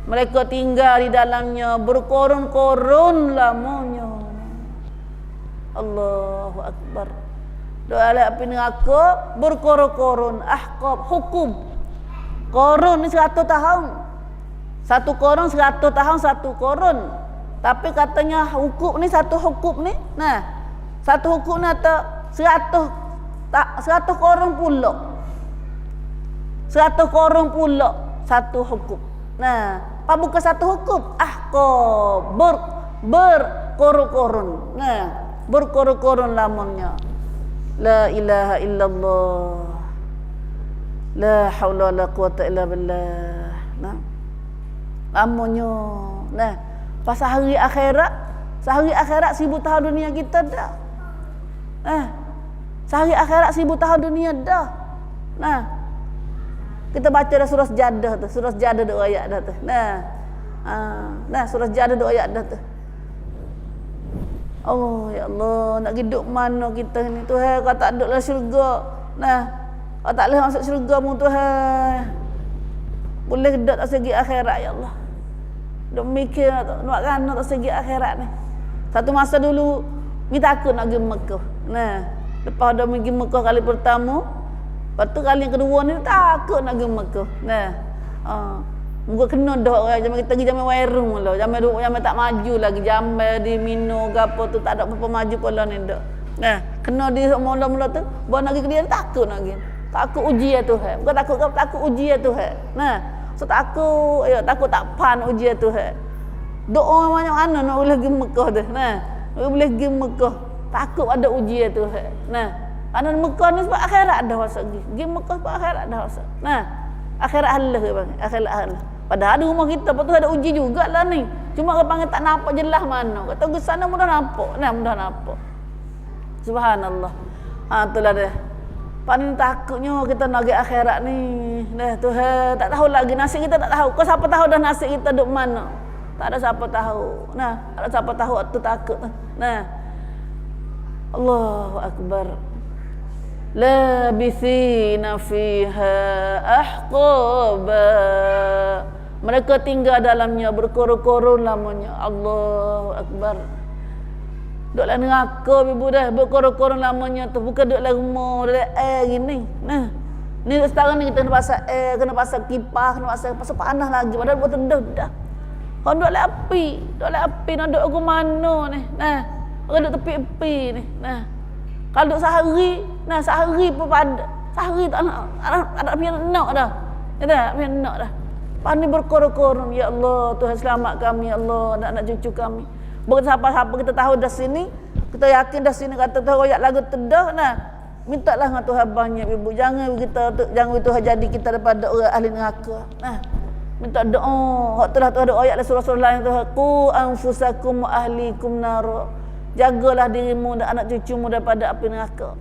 Mereka tinggal di dalamnya berkorun-korun lamanya. Allahu Akbar. Doa ala api neraka berkorun-korun ahqab hukum. Korun ni 100 tahun. Satu korun 100 tahun satu korun. Tapi katanya hukum ni satu hukum ni. Nah, satu hukum ni atau 100 korun pula. 100 korun pula satu hukum. Nah, apa bukan satu hukum? Ahqab berkorun-korun. Nah, berkorun-korun lamanya. La ilaha illallah. La haula wala quwata illa billah. Nah. Lamanya. Nah, pas hari akhirat, sehari akhirat 1000 tahun dunia kita dah. Sehari akhirat 1000 tahun dunia dah. Nah. Kita baca dah surah Sejadah tu, surah Sejadah tu ayat dah tu. Nah, surah Sejadah tu ayat dah tu. Oh ya Allah, nak hidup mana kita ni Tuhan, kau tak duduk dalam syurga. Nah, kau tak boleh masuk syurga mu Tuhan. Boleh duduk tak segi akhirat ya Allah. Duk mikir nak kan tak segi akhirat ni. Satu masa dulu kita takut nak pergi Mekah. Nah, lepas dah pergi Mekah kali pertama, lepas tu kali yang kedua ni takut nak pergi Mekah. Nah, muka kena dah orang zaman kita pergi zaman wairung lah. Zaman tak maju lagi, zaman di Mino ke apa tu tak ada apa-apa maju pula ni dak. Nah, kena di mula-mula tu, bawa nak pergi ke dia takut nak pergi. Takut ujian Tuhan. Bukan takut ujian Tuhan. Nah, so takut tak pan ujian Tuhan. Doa macam mana nak boleh pergi Mekah tu. Nah, boleh pergi Mekah. Takut ada ujian Tuhan. Nah, ana Mekah ni sebab akhirat dah masa pergi. Pergi Mekah sebab akhirat dah masa. Nah, akhirat halah bang. Akhirat halah. Padahal di rumah kita betul ada uji jugalah ni. Cuma orang panggil tak nampak jelas mana. Kata ke sana mudah nampak. Nah, mudah nampak. Subhanallah. Itulah dia. Paling takutnya kita nak pergi akhirat ni. Dah Tuhan, tak tahu lagi nasib kita tak tahu. Kau siapa tahu dah nasib kita duduk mana? Tak ada siapa tahu. Nah, tak ada siapa tahu waktu takut tu. Nah. Allahu Akbar. Labithina fiha ahqaba. Mereka tinggal dalamnya berkorun-korun lamanya. Allahu Akbar. Duduk dalam neraka ibu dah berkorun-korun lamanya tu, bukan duduk dalam rumah dalam air gini. Nah, ni sekarang ni kita kena pasang air, kena pasang kipas, kena pasang panas lagi, padahal buat teduh dah. Kau duduk dalam api nak duduk ke mana ni? Nah, orang duduk tepi api ni. Nah, kalau duduk sehari pun pada sehari tak ada punya nak dah. Tak punya nak dah. Pani berkorun-korun, ya Allah, Tuhan selamat kami, ya Allah, anak-anak cucu kami. Bukan siapa-siapa kita tahu dah sini, kita yakin dah sini kata Tuhan royak lagu tedah. Nah, mintalah dengan Tuhan banyak ibu. Jangan Tuhan jadi kita daripada orang ahli neraka. Nah, minta doa. Hak telah Tuhan ayat dalam surah-surah lain Tuhan, qu anfusakum wa ahlikum nar. Jagalah dirimu dan anak cucumu daripada api neraka.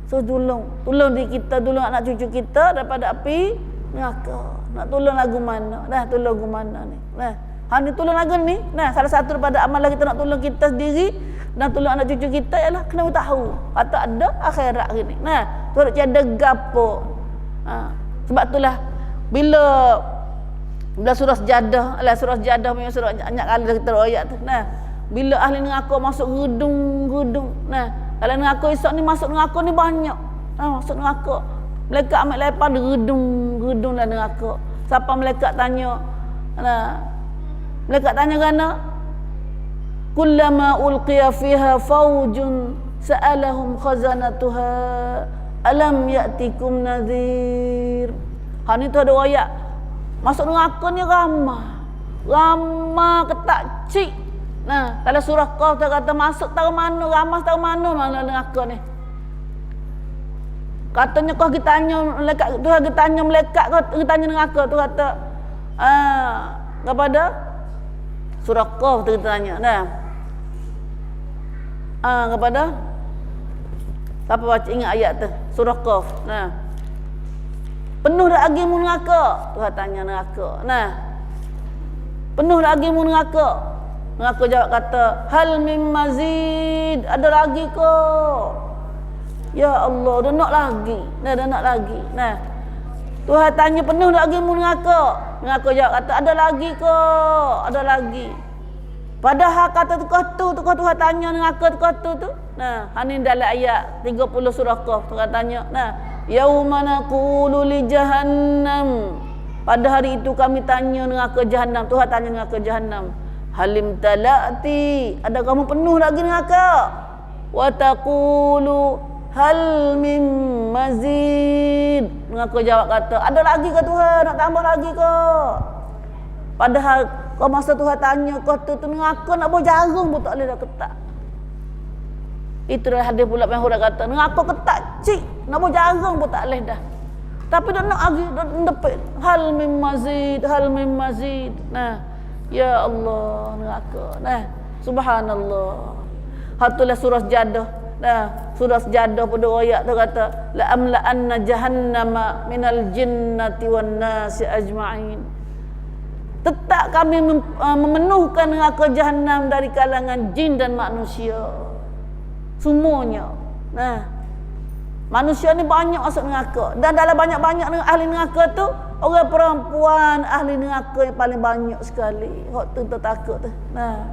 So tolong diri kita, tolong anak cucu kita daripada api neraka. Nak tolong lagu mana? Nah, tolong lagu mana ni? Nah, ni tolong lagu ni. Nah, salah satu daripada amalan kita nak tolong kita sendiri dan tolong anak cucu kita ialah kena tahu atau ada akhirat hari ni. Nah, tu ada tiada gapo. Sebab itulah bila surah Sejadah, surah Sejadah punya surah banyak kali kita ayat tu. Nah, bila ahli neraka masuk gedung-gedung. Nah, kalau neraka esok ni masuk neraka ni banyak. Masuk neraka. Malaikat ambil lepas gedung-gedung dalam neraka. Siapa malaikat tanya? Nah, malaikat tanya kerana kullama ulqiya fiha faujun sa'alahum khazanatuha alam ya'tikum nadhir. Ni tu ada ayat masuk neraka ni ramah ketak cik. Nah, dalam surah Qaf dia kata masuk tahu mana ramah tahu mana neraka ni. Katanya kau kita tanya malaikat tu, kita tanya malaikat kau, kita tanya neraka tu kata kepada surah Qaf tu kita tanya. Nah. Kepada siapa baca ingat ayat tu? Surah Qaf. Nah. Penuh lagi mu neraka? Tuhan tanya neraka. Nah, penuh lagi mu neraka? Neraka jawab kata, hal min mazid, ada lagi ke? Ya Allah, dah nak lagi. Dah nak lagi. Nah, Tuhan tanya penuh lagi mu neraka? Neraka jawab kata, ada lagi ke? Ada lagi. Padahal kata tukar Tuhan tanya neraka tukar tu. Nah, ini dalam ayat 30 surah Qaf. Tuhan tanya, nah, yauma naqulu li jahannam. Pada hari itu kami tanya neraka jahanam. Tuhan tanya neraka jahanam, halim talati, ada kamu penuh lagi neraka? Wa taqulu hal min mazid. Neraka jawab kata, ada lagi ke Tuhan? Nak tambah lagi ke? Padahal kau masa Tuhan tanya kau tu neraka nak buat jarum pun tak boleh dah ketak. Itulah hadis pula yang orang kata, neraka ketak cik, nak buat jarum pun tak boleh dah. Tapi dah nak lagi, dah dapat hal min mazid. Nah, ya Allah, neraka. Nah, subhanallah. Hatulah surah Jadah. Nah, surah Jadah pada ayat tu kata, la amla anna jahannama minal jinnati wan nasi ajma'in. Tetap kami memenuhkan neraka jahanam dari kalangan jin dan manusia. Semuanya. Nah, manusia ni banyak masuk neraka. Dan dalam banyak-banyak ahli neraka tu, orang perempuan ahli neraka yang paling banyak sekali. Hak tu takut tu. Nah,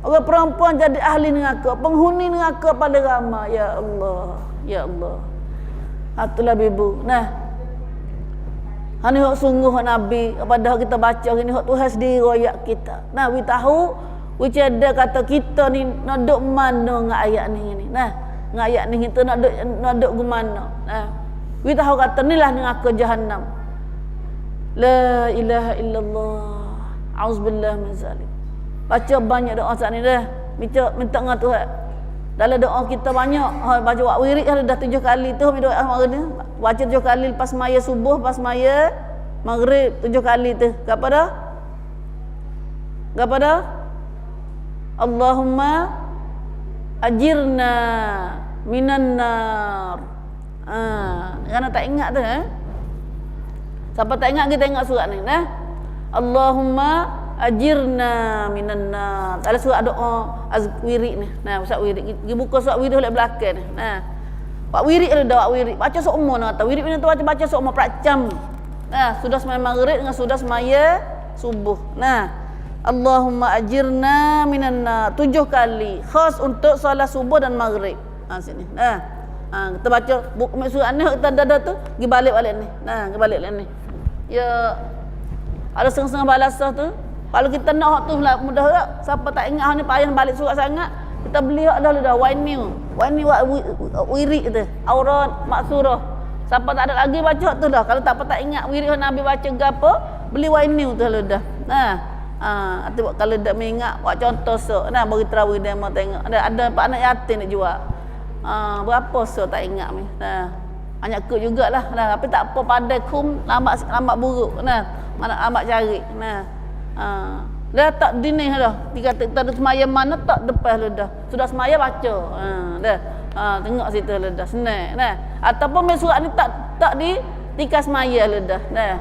orang perempuan jadi ahli neraka, penghuni neraka pada ramai. Ya Allah, ya Allah. Itulah bibu. Nah, ini hak sungguh hak Nabi, pada hak kita baca ini hak Tuhan sendiri royak kita. Nah, we tahu, we ada kata kita ni nak duk mana dengan ayat ni. Nah, dengan ayat ni kita nak duk ke mana. Nah, we tahu kata inilah neraka jahanam. La ilaha illallah. Auzubillah min zalik. Baca banyak doa saat ni dah. Minta dengan Tuhan. Dalam doa kita banyak. Baca wak wirid dah 7 kali tu. Doa hari ni. Baca 7 kali lepas maya subuh, lepas maya maghrib 7 kali tu. Apa dah? Apa dah? Allahumma ajirna minan nar. Kerana tak ingat tu. Siapa tak ingat kita ingat surat ni. Allahumma ajirna minan nar. Ada surat doa wirid ni. Nah, surat wirid. Kita buka surat wirid oleh belakang ni. Nah, Pak wirid ada wirid. Baca semua nak tahu. Wirid ni tu baca semua peracam. Nah, sudah semaya maghrib dengan sudah semaya subuh. Nah, Allahumma ajirna minan nar 7 kali. Khas untuk solat subuh dan maghrib. Sini. Nah, kita baca buku surat ni kita ada tu, pergi balik ni. Nah, pergi balik ni. Ya, ada setengah-setengah balasah tu. Kalau kita nak hak tu mudah tak? Siapa tak ingat ni payah balik surat sangat, kita beli hak dah wine new wirid tu, aurat maksurah. Siapa tak ada lagi baca hak tu dah. Kalau tak ingat wirid Nabi baca gapo, beli wine new tu dah. Nah, kalau tak mengingat buat contoh nah bagi tarawih dia mau tengok. Ada pak anak yatim nak jual. Berapa tak ingat ni. Nah, banyak ke jugalah. Nah, tapi tak apa, pandai kum lambat buruk. Nah, mana amat cari. Nah, dah tak dinih dah. Dikata kita ada semaya mana tak depan dah. Sudah semaya baca. Dah. Tengok situ dah. Senang. Nah, ataupun surat ni tak di tikas semaya dah. Nah.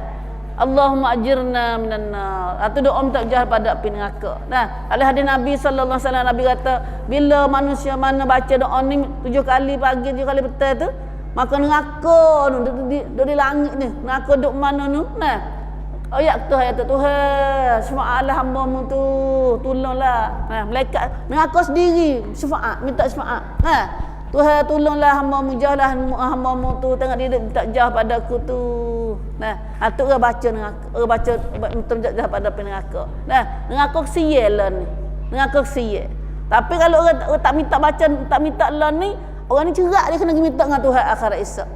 Allahumma ajirna minan nar. Itu doa minta jah pada api neraka. Nah, oleh hadis Nabi sallallahu alaihi wasallam, Nabi kata, bila manusia mana baca doa ni 7 kali pagi, 7 kali petang tu, maka neraka tu di langit ni. Neraka duk mana tu? Nah, ayat Tuhan, syafaatlah hamba-Mu tu, tolonglah. Nah, malaikat neraka sendiri syafaat, minta syafaat. Nah, Tuhan tolonglah hamba-Mu, jahlah hamba-Mu tu, tengok dia minta jah padaku tu. Nah, tu orang baca neraka, baca minta jah pada neraka. Nah, neraka kesial lah ni. Neraka kesial. Tapi kalau orang tak minta baca, tak minta lah ni, orang ni cerak, dia kena minta dengan Tuhan akhirat esok.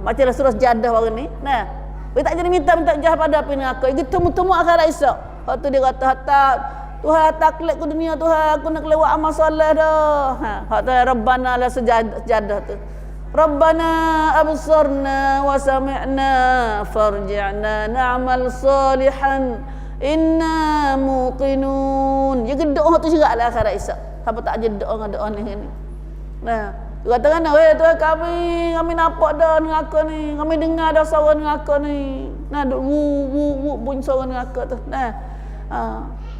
Bacalah surah Jadah hari ni. Nah, dia tak jadi minta jah pada api neraka. Dia temu akhirat esok. Waktu dia kata, Tuhan taklek ke dunia Tuhan, aku nak lewat amal soleh dah. Kata Rabbana la sejadah tu. Rabbana absarna wa sami'na farji'na na'mal salihan inna muqinun. Jadi doa tu ceraklah akhirat esok. Siapa tak jadi doa ni. Nah, Katakan weh tu kami nampak dah neraka ni. Kami dengar dah suara neraka ni. Nah duk bunyi suara neraka tu. Nah.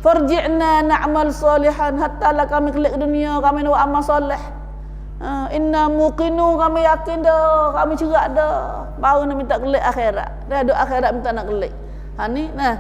Farji'na na'mal salihan hatta la kami kelik dunia kami nak amal soleh. Inna muqinu kami yakin dah, kami cerak dah. Baru nak minta kelik akhirat. Dah duk akhirat minta nak kelik. Ni nah.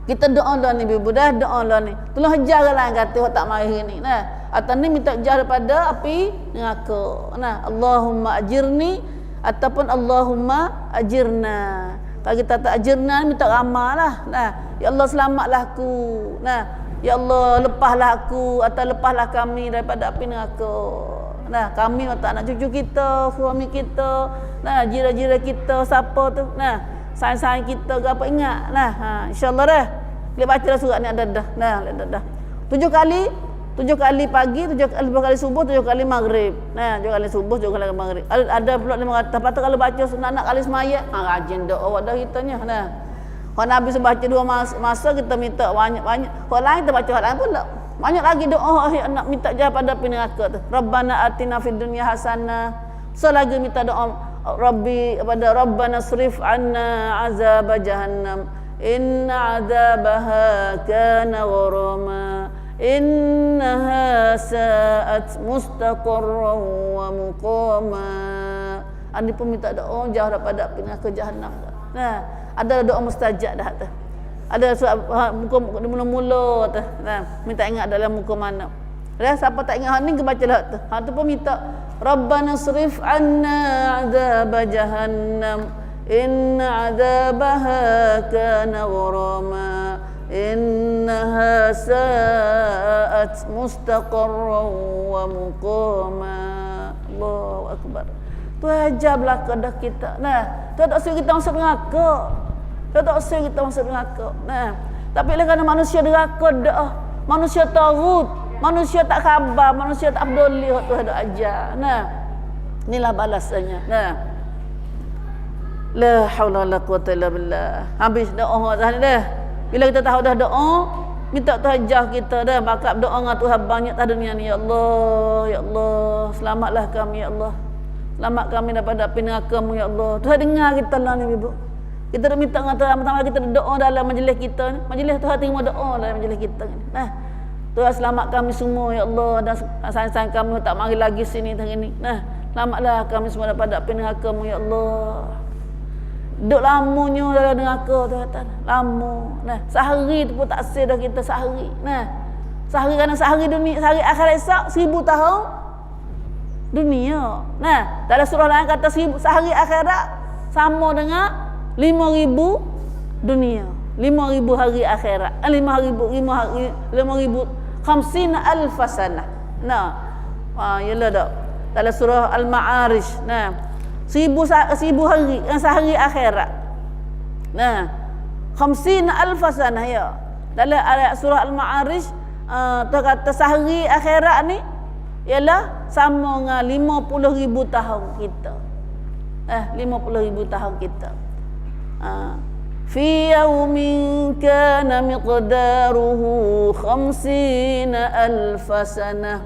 Kita doa dah ni ibu dah doa dah ni. Tolong hajar lah kata hok tak mari ni. Nah, atau ni minta jar daripada api neraka. Nah, Allahumma ajirni ataupun Allahumma ajirna. Kalau kita tak ajirna minta ramal lah. Nah, ya Allah selamatlah aku. Nah, ya Allah lepaslah aku atau lepaslah kami daripada api neraka. Nah, kami tak nak cucu kita, suami kita, nah, jira-jira kita siapa tu. Nah, sayang-sayang kita ke apa ingat. Nah, insya-Allah dah. Dia baca dah surat ni ada dah. Nah, dah. 7 kali pagi, 7 kali subuh, 7 kali maghrib. Nah, 7 kali subuh, 7 kali maghrib. Ada pula 500. Patut kalau baca sunat kali semaya, rajin doa dah kitanya. Nah. Kalau Nabi sebaca 2 masa kita minta banyak-banyak. Kalau lain kita baca hal lain pula. Banyak lagi doa nak minta jah pada api neraka tu. Rabbana atina fid dunya hasanah. Selagi minta doa Rabbi kepada Rabbana srif anna azab jahannam inna azabaha kana gharama innaha sa'at mustaqarran wa muqama. Andi pun minta doa jauh daripada api neraka jahannam. Nah, ada doa mustajab dah tu. Ada surat muka mula-mula tu. Nah, minta ingat dalam muka mana. Dah siapa tak ingat ni ke baca dah tu. Tu pun minta Rabbana srif anna azab jahannam inna azabaha kana gharama innaha sa'at mustaqarran wa muqama. Allahu akbar. Tu ajar belaka dah kita. Nah, tu tak suruh kita masuk neraka. Tu tak suruh kita masuk neraka. Nah, tapi kerana manusia neraka dah. Manusia tagut, manusia tak khabar, manusia tak peduli hak Tuhan dak ajar. Nah, inilah balasannya. Nah. La haula wala quwata illa billah. Habis doa dah ni dah. Bila kita tahu dah doa, minta Tuhan ajar kita dah bakap doa dengan Tuhan banyak dah dunia ni. Ya Allah, selamatlah kami ya Allah. Selamat kami daripada api neraka-Mu ya Allah. Tuhan dengar kita lah ni ibu. Kita dah minta dengan Tuhan, pertama kita doa dalam majlis kita ni. Majlis Tuhan terima doa dalam majlis kita ni. Nah, Tuhan selamat kami semua ya Allah dan sayang-sayang kami tak mari lagi sini hari ni. Nah, selamatlah kami semua daripada api neraka-Mu ya Allah. Duk lamanya dalam neraka Tuhan. Lama. Nah, sehari tu pun tak sedar kita sehari. Nah, sehari kerana sehari dunia, sehari akhirat esok 1000 tahun dunia. Nah, dalam surah lain kata sehari akhirat sama dengan 5,000 dunia. 5,000 hari akhirat. 5,000 50,000 sanah. Nah. Yalah dak. Dalam surah Al-Ma'arij. Nah. 1000 hari sehari akhirat. Nah. 50,000 sanah ya. Dalam ayat surah Al-Ma'arij tu kata sehari akhirat ni ialah sama dengan 50,000 tahun kita. 50,000 tahun kita. Fi yawmin kana miqdaruhu 50,000 sanah.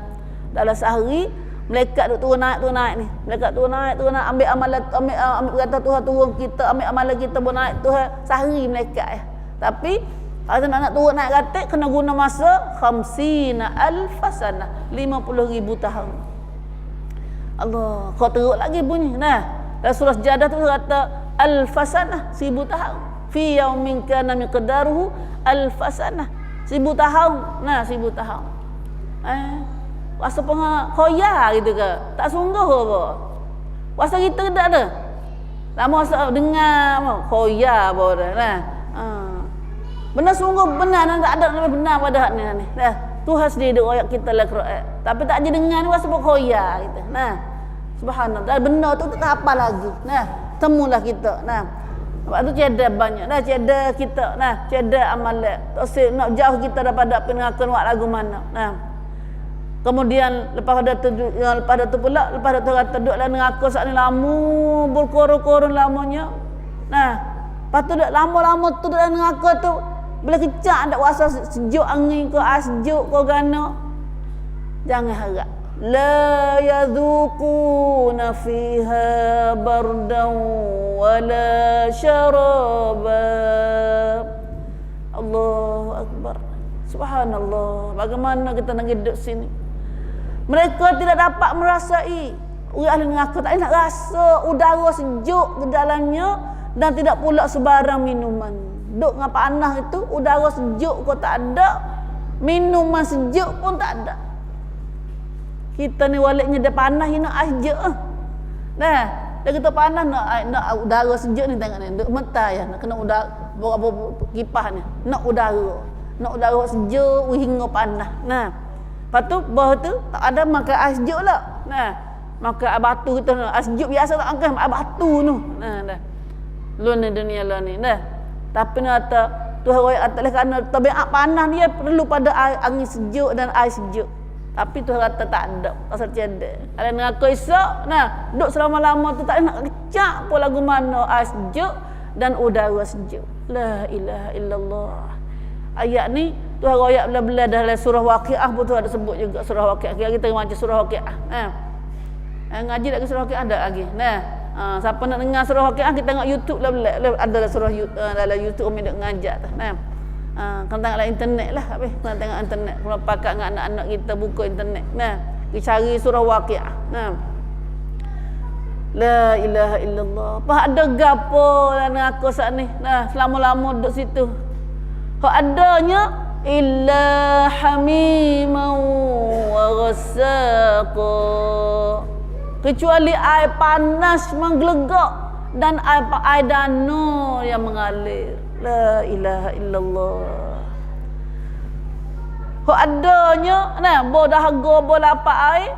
Dalam sehari malaikat duk turun naik ni. Malaikat turun naik ambil amalan ambil kata Tuhan turun kita ambil amalan kita pun naik Tuhan sehari malaikat ya. Tapi kalau nak turun naik katik kena guna masa 50,000 sanah. 50,000 tahun. Allah, kau teruk lagi bunyi. Nah, dalam surah Jadah tu kata al-fasanah 1000 tahun. Fi yaumin kana miqdaruhu al-fasanah 1000 tahun. Nah, 1000 tahun. Rasa khoya gitu ke? Tak sungguh apa? Rasa kita tak ada. Lama rasa dengar khoya apa dah. Nah. Benar sungguh benar dan tak ada lebih benar pada hak ni. Nah, Tuhan sendiri ayat kita lah Quran. Tapi tak je dengar ni rasa khoya gitu. Nah. Subhanallah. Benar tu tak apa lagi. Nah, temulah kita. Nah. Sebab tu cedera banyak. Nah, cedera kita. Nah, cedera amalan. Tak nak jauh kita daripada api neraka buat lagu mana. Nah. Kemudian lepas tu pula kata duduk dalam neraka saat ni lama berkorun-korun lamanya. Nah, lepas tu duduk lama-lama tu duduk dalam neraka tu bila kecak tak rasa sejuk angin ke sejuk ke gana. Jangan harap. la yadhuquna fiha bardan wala syaraba. Allahu akbar. Subhanallah. Bagaimana kita nak hidup sini? Mereka tidak dapat merasai. Orang ahli neraka tak nak rasa udara sejuk di dalamnya dan tidak pula sebarang minuman. Duk dengan panas itu, udara sejuk pun tak ada, minuman sejuk pun tak ada. Kita ni waliknya dia panas, dia nak ais je. Nah, dia kata panas nak udara sejuk ni, tengok ni, duk mentah ya, nak kena udara kipas ni, nak udara sejuk hingga panas. Nah, lepas tu bawah tu tak ada makan ais sejuk lah. Nah, makan batu kita ni, ais sejuk biasa tak makan, batu tu. Nah, dah. Lu ni dunia lu ni, dah. Tapi ni kata Tuhan kata kerana tabiat panas dia perlu pada air, angin sejuk dan air sejuk. Tapi Tuhan kata tak ada, pasal tiada. Kalau neraka esok, nah, duduk selama-lama tu tak nak kecak pun lagu mana air sejuk dan udara sejuk. La ilaha illallah. Ayat ni Tuhan royak bela-bela dalam surah Waqiah pun tu ada sebut juga surah Waqiah. Kita macam surah Waqiah. Ngaji lagi surah Waqiah ada lagi. Nah, siapa nak dengar surah Waqiah kita tengok YouTube lah, ada surah dalam YouTube Umi duk ngajak tu. Nah. Kan tengoklah internet lah, habis kan tengok internet. Kalau pakat dengan anak-anak kita buka internet. Nah, kita cari surah Waqiah. Nah. La ilaha illallah. Apa ada gapo dalam neraka saat ni? Nah, selama-lama duduk situ. Hak adanya illa hamiman wa ghassaqa. Kecuali air panas menggelegak dan air danau yang mengalir. La ilaha illallah. Hak adanya nah bo dahaga bo lapak air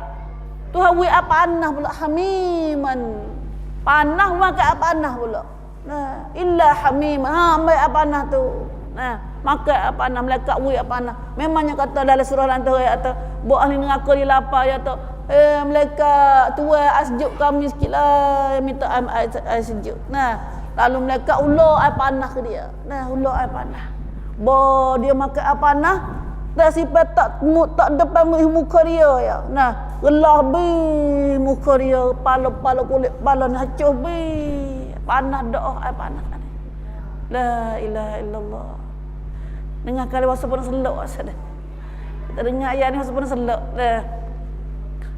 tu hawi air panas pula, hamiman. Panas makan air panas pula. Nah, illa hamiman. Ambil air panas tu. Nah, makan air panas, malaikat wi air panas. Memangnya kata dalam surah lantai kata bo ahli neraka di lapar ya tu. Malaikat tuai air sejuk kami sikitlah, minta air sejuk. Nah, lalu malaikat ular air panas ke dia. Nah, ular air panas. Bo dia makan air panas, tak sifat tak depan muka dia ya. Nah, gelah bi muka dia, pala kulit pala ni hancur bi. Panas dah air panas ni. La ilaha illallah. Dengar kali wasa pun selok asal dah. Kita dengar ayat ni wasa pun selok dah.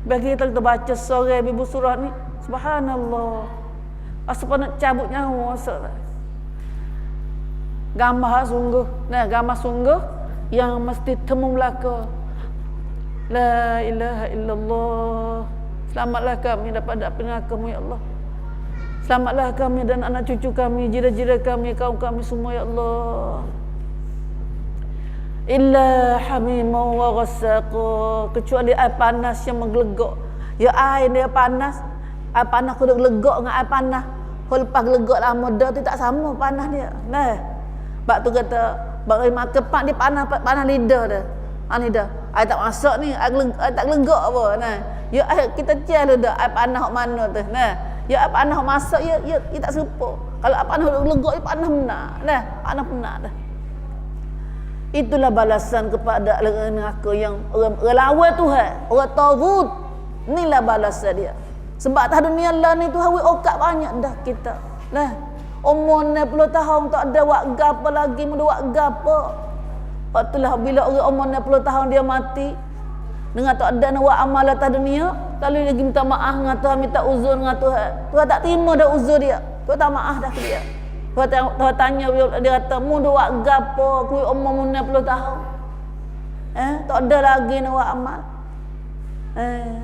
Bagi kita baca sore ibu surah ni, subhanallah. Asal nak cabut nyawa asal. Gambar sungguh. Nah, gambar sungguh yang mesti temu belaka. La ilaha illallah. Selamatlah kami daripada api neraka-Mu ya Allah. Selamatlah kami dan anak cucu kami, jira-jira kami, kaum kami semua ya Allah. Illa hamimau wa ghassaqa. Kecuali air panas yang menggelegak. Ya air dia panas. Air panas aku duk gelegak dengan air panas. Kalau lepas gelegak lama dah tu tak sama panas dia. Nah. Sebab tu kata bagi makan pak dia panas lidah dia. Lidah. Air tak masuk ni, air tak gelegak apa. Nah. Ya air kita cial dah air panas hok mana tu. Nah. Ya air panas hok masuk ya tak serupa. Kalau air panas duk gelegak dia panas benar. Nah, panas benar dah. Itulah balasan kepada neraka yang orang lawan Tuhan, orang tagut. Inilah balasan dia. Sebab atas dunia lah ni tu hawi okat banyak dah kita. Lah, umur 60 tahun tak ada buat gapo lagi, mau buat gapo. Itulah bila orang umur 60 tahun dia mati dengan tak ada nak buat amal atas dunia, lalu lagi minta maaf dengan Tuhan, minta uzur dengan Tuhan. Tuhan tak terima dah uzur dia. Tuhan tak maaf dah ke dia. Tuhan tanya dia kata mu buat gapo ku umur 60 tahun. Tak ada lagi nak buat amal.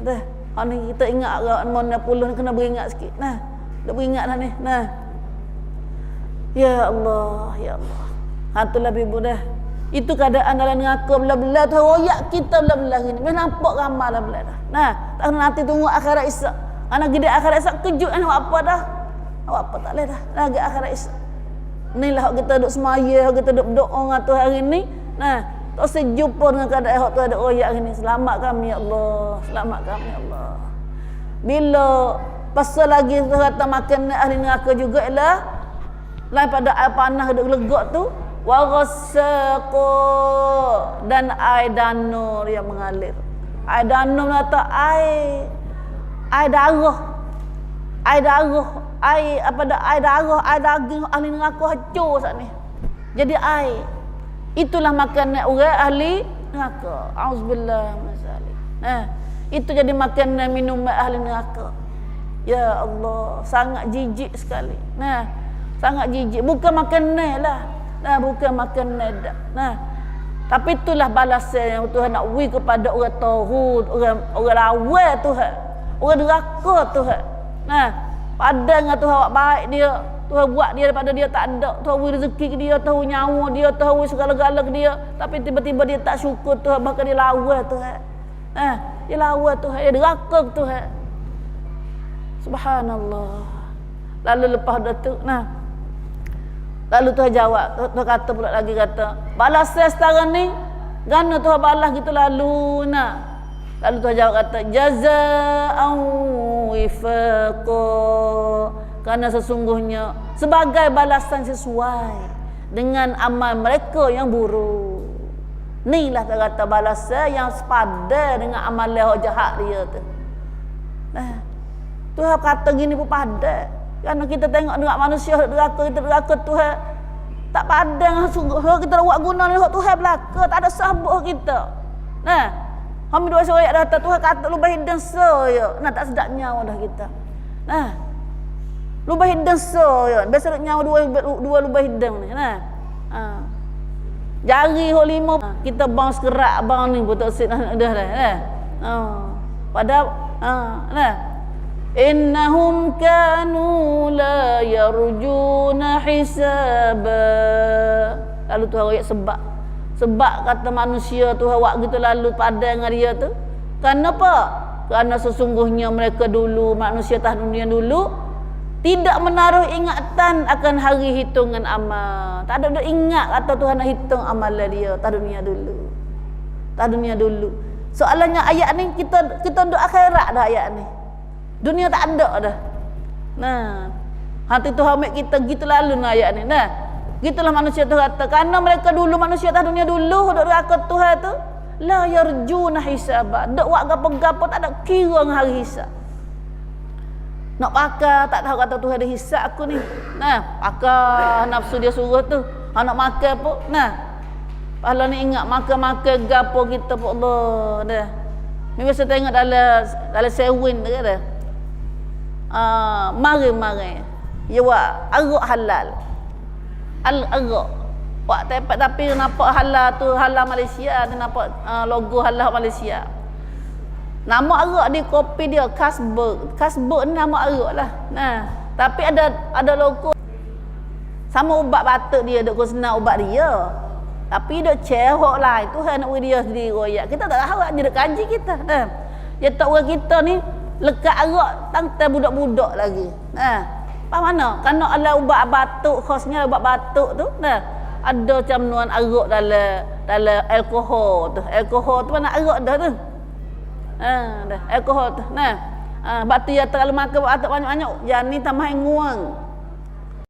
Dah. Ni kita ingat umur 60 ni kena beringat sikit. Nah, dah beringat dah ni. Nah. Ya Allah, ya Allah. Hatulah ibu dah. Itu keadaan dalam neraka belah-belah tu royak kita belah-belah ni. Memang nampak ramai belah-belah dah. Nah, tak nanti tunggu akhirat Isyak. Anak gede akhirat Isyak kejut buat apa dah? Buat apa tak boleh dah. Lagi akhirat Isyak. Inilah kita duduk semaya, kita duduk berdoa dengan Tuhan hari ni. Nah, tak usah jumpa dengan keadaan hak tu ada royak hari ni. Selamat kami ya Allah. Selamat kami ya Allah. Bila pasal lagi tu kata makan ahli neraka juga ialah lain pada air panas duduk legak tu wa ghassaqa dan air danur yang mengalir. Air danum atau air darah. Air darah, air apa dah air darah, air daging ahli neraka hancur saat ni. Jadi air. Itulah makanan orang ahli neraka. Auzubillah mazalik. Itu jadi makanan minum ahli neraka. Ya Allah, sangat jijik sekali. Sangat jijik. Bukan makanan lah. Bukan makanan dah. Tapi itulah balasan yang Tuhan nak beri kepada orang tauhid, orang lawan Tuhan. Orang neraka Tuhan. Padan dengan Tuhan buat baik dia, Tuhan buat dia daripada dia tak ada, Tuhan beri rezeki ke dia, tahu nyawa dia, tahu segala-gala ke dia, tapi tiba-tiba dia tak syukur Tuhan, bahkan dia lawan Tuhan. Dia lawan Tuhan, dia neraka ke Tuhan. Subhanallah. Lalu lepas tu, lalu Tuhan jawab, Tuhan kata pula lagi kata, balasan sekarang ni, gana Tuhan balas gitu lalu Lalu Tuhan jawab kata, jazaa'an wifaqa, kerana sesungguhnya sebagai balasan sesuai dengan amal mereka yang buruk. Inilah Tuhan kata balasan yang sepadan dengan amal yang jahat dia tu. Tuhan kata gini pun padan. Kerana kita tengok dengan manusia neraka, kita neraka Tuhan tak padan sungguh. Kita buat guna ni Tuhan belaka, tak ada sahabat kita. Kami dua orang ayat datang Tuhan kata lubah hidang so ya. Tak sedap nyawa dah kita. Lubah hidang so ya. Biasa nyawa dua lubah hidang ni. Jari hok lima kita bang sekerak bang ni betul sit dah dah. Padahal innahum kanu la yarjuna hisaba. Lalu Tuhan ayat sebab kata manusia Tuhan buat gitu lalu padan dengan dia tu. Kenapa? Kerana sesungguhnya mereka dulu, manusia atas dunia dulu tidak menaruh ingatan akan hari hitungan amal. Tak ada ingat kata Tuhan nak hitung amalan dia atas dunia dulu. Atas dunia dulu. Soalannya ayat ni kita untuk akhirat dah ayat ni. Dunia tak ada dah. Hati Tuhan ambil kita gitu lalu ayat ni. Gitulah manusia tu kata, kerana mereka dulu manusia atas dunia dulu duk neraka Tuhan tu la yarjuna hisaba, duk buat gapo-gapo tak ada kira dengan hari hisab. Nak pakai tak tahu kata Tuhan ada hisab aku ni. Pakai nafsu dia suruh tu. Nak makan pun pahala ni ingat makan gapo kita pun Allah dah. Ni biasa tengok dalam sewin tu kata. Mari. Ya buat arak halal. Al-arak. Buat tepat tapi nampak halal tu halal Malaysia, dia nampak logo halal Malaysia. Nama arak di kopi dia Kasberg. Kasberg ni nama arak lah. Tapi ada logo sama ubat batuk dia, duk senang ubat dia. Tapi dia cerok lah. Itu nak beri dia sendiri royak. Kita tak tahu dia duk kaji kita. Dia tak orang kita ni lekat arak tangtai budak-budak lagi. Faham mana? Kerana ala ubat batuk, khasnya ubat batuk tu ada camnuan arak dalam alkohol tu. Alkohol tu mana arak dah tu. Dah alkohol tu. Batu yang terlalu makan batuk banyak-banyak, yang ni tambah nguang.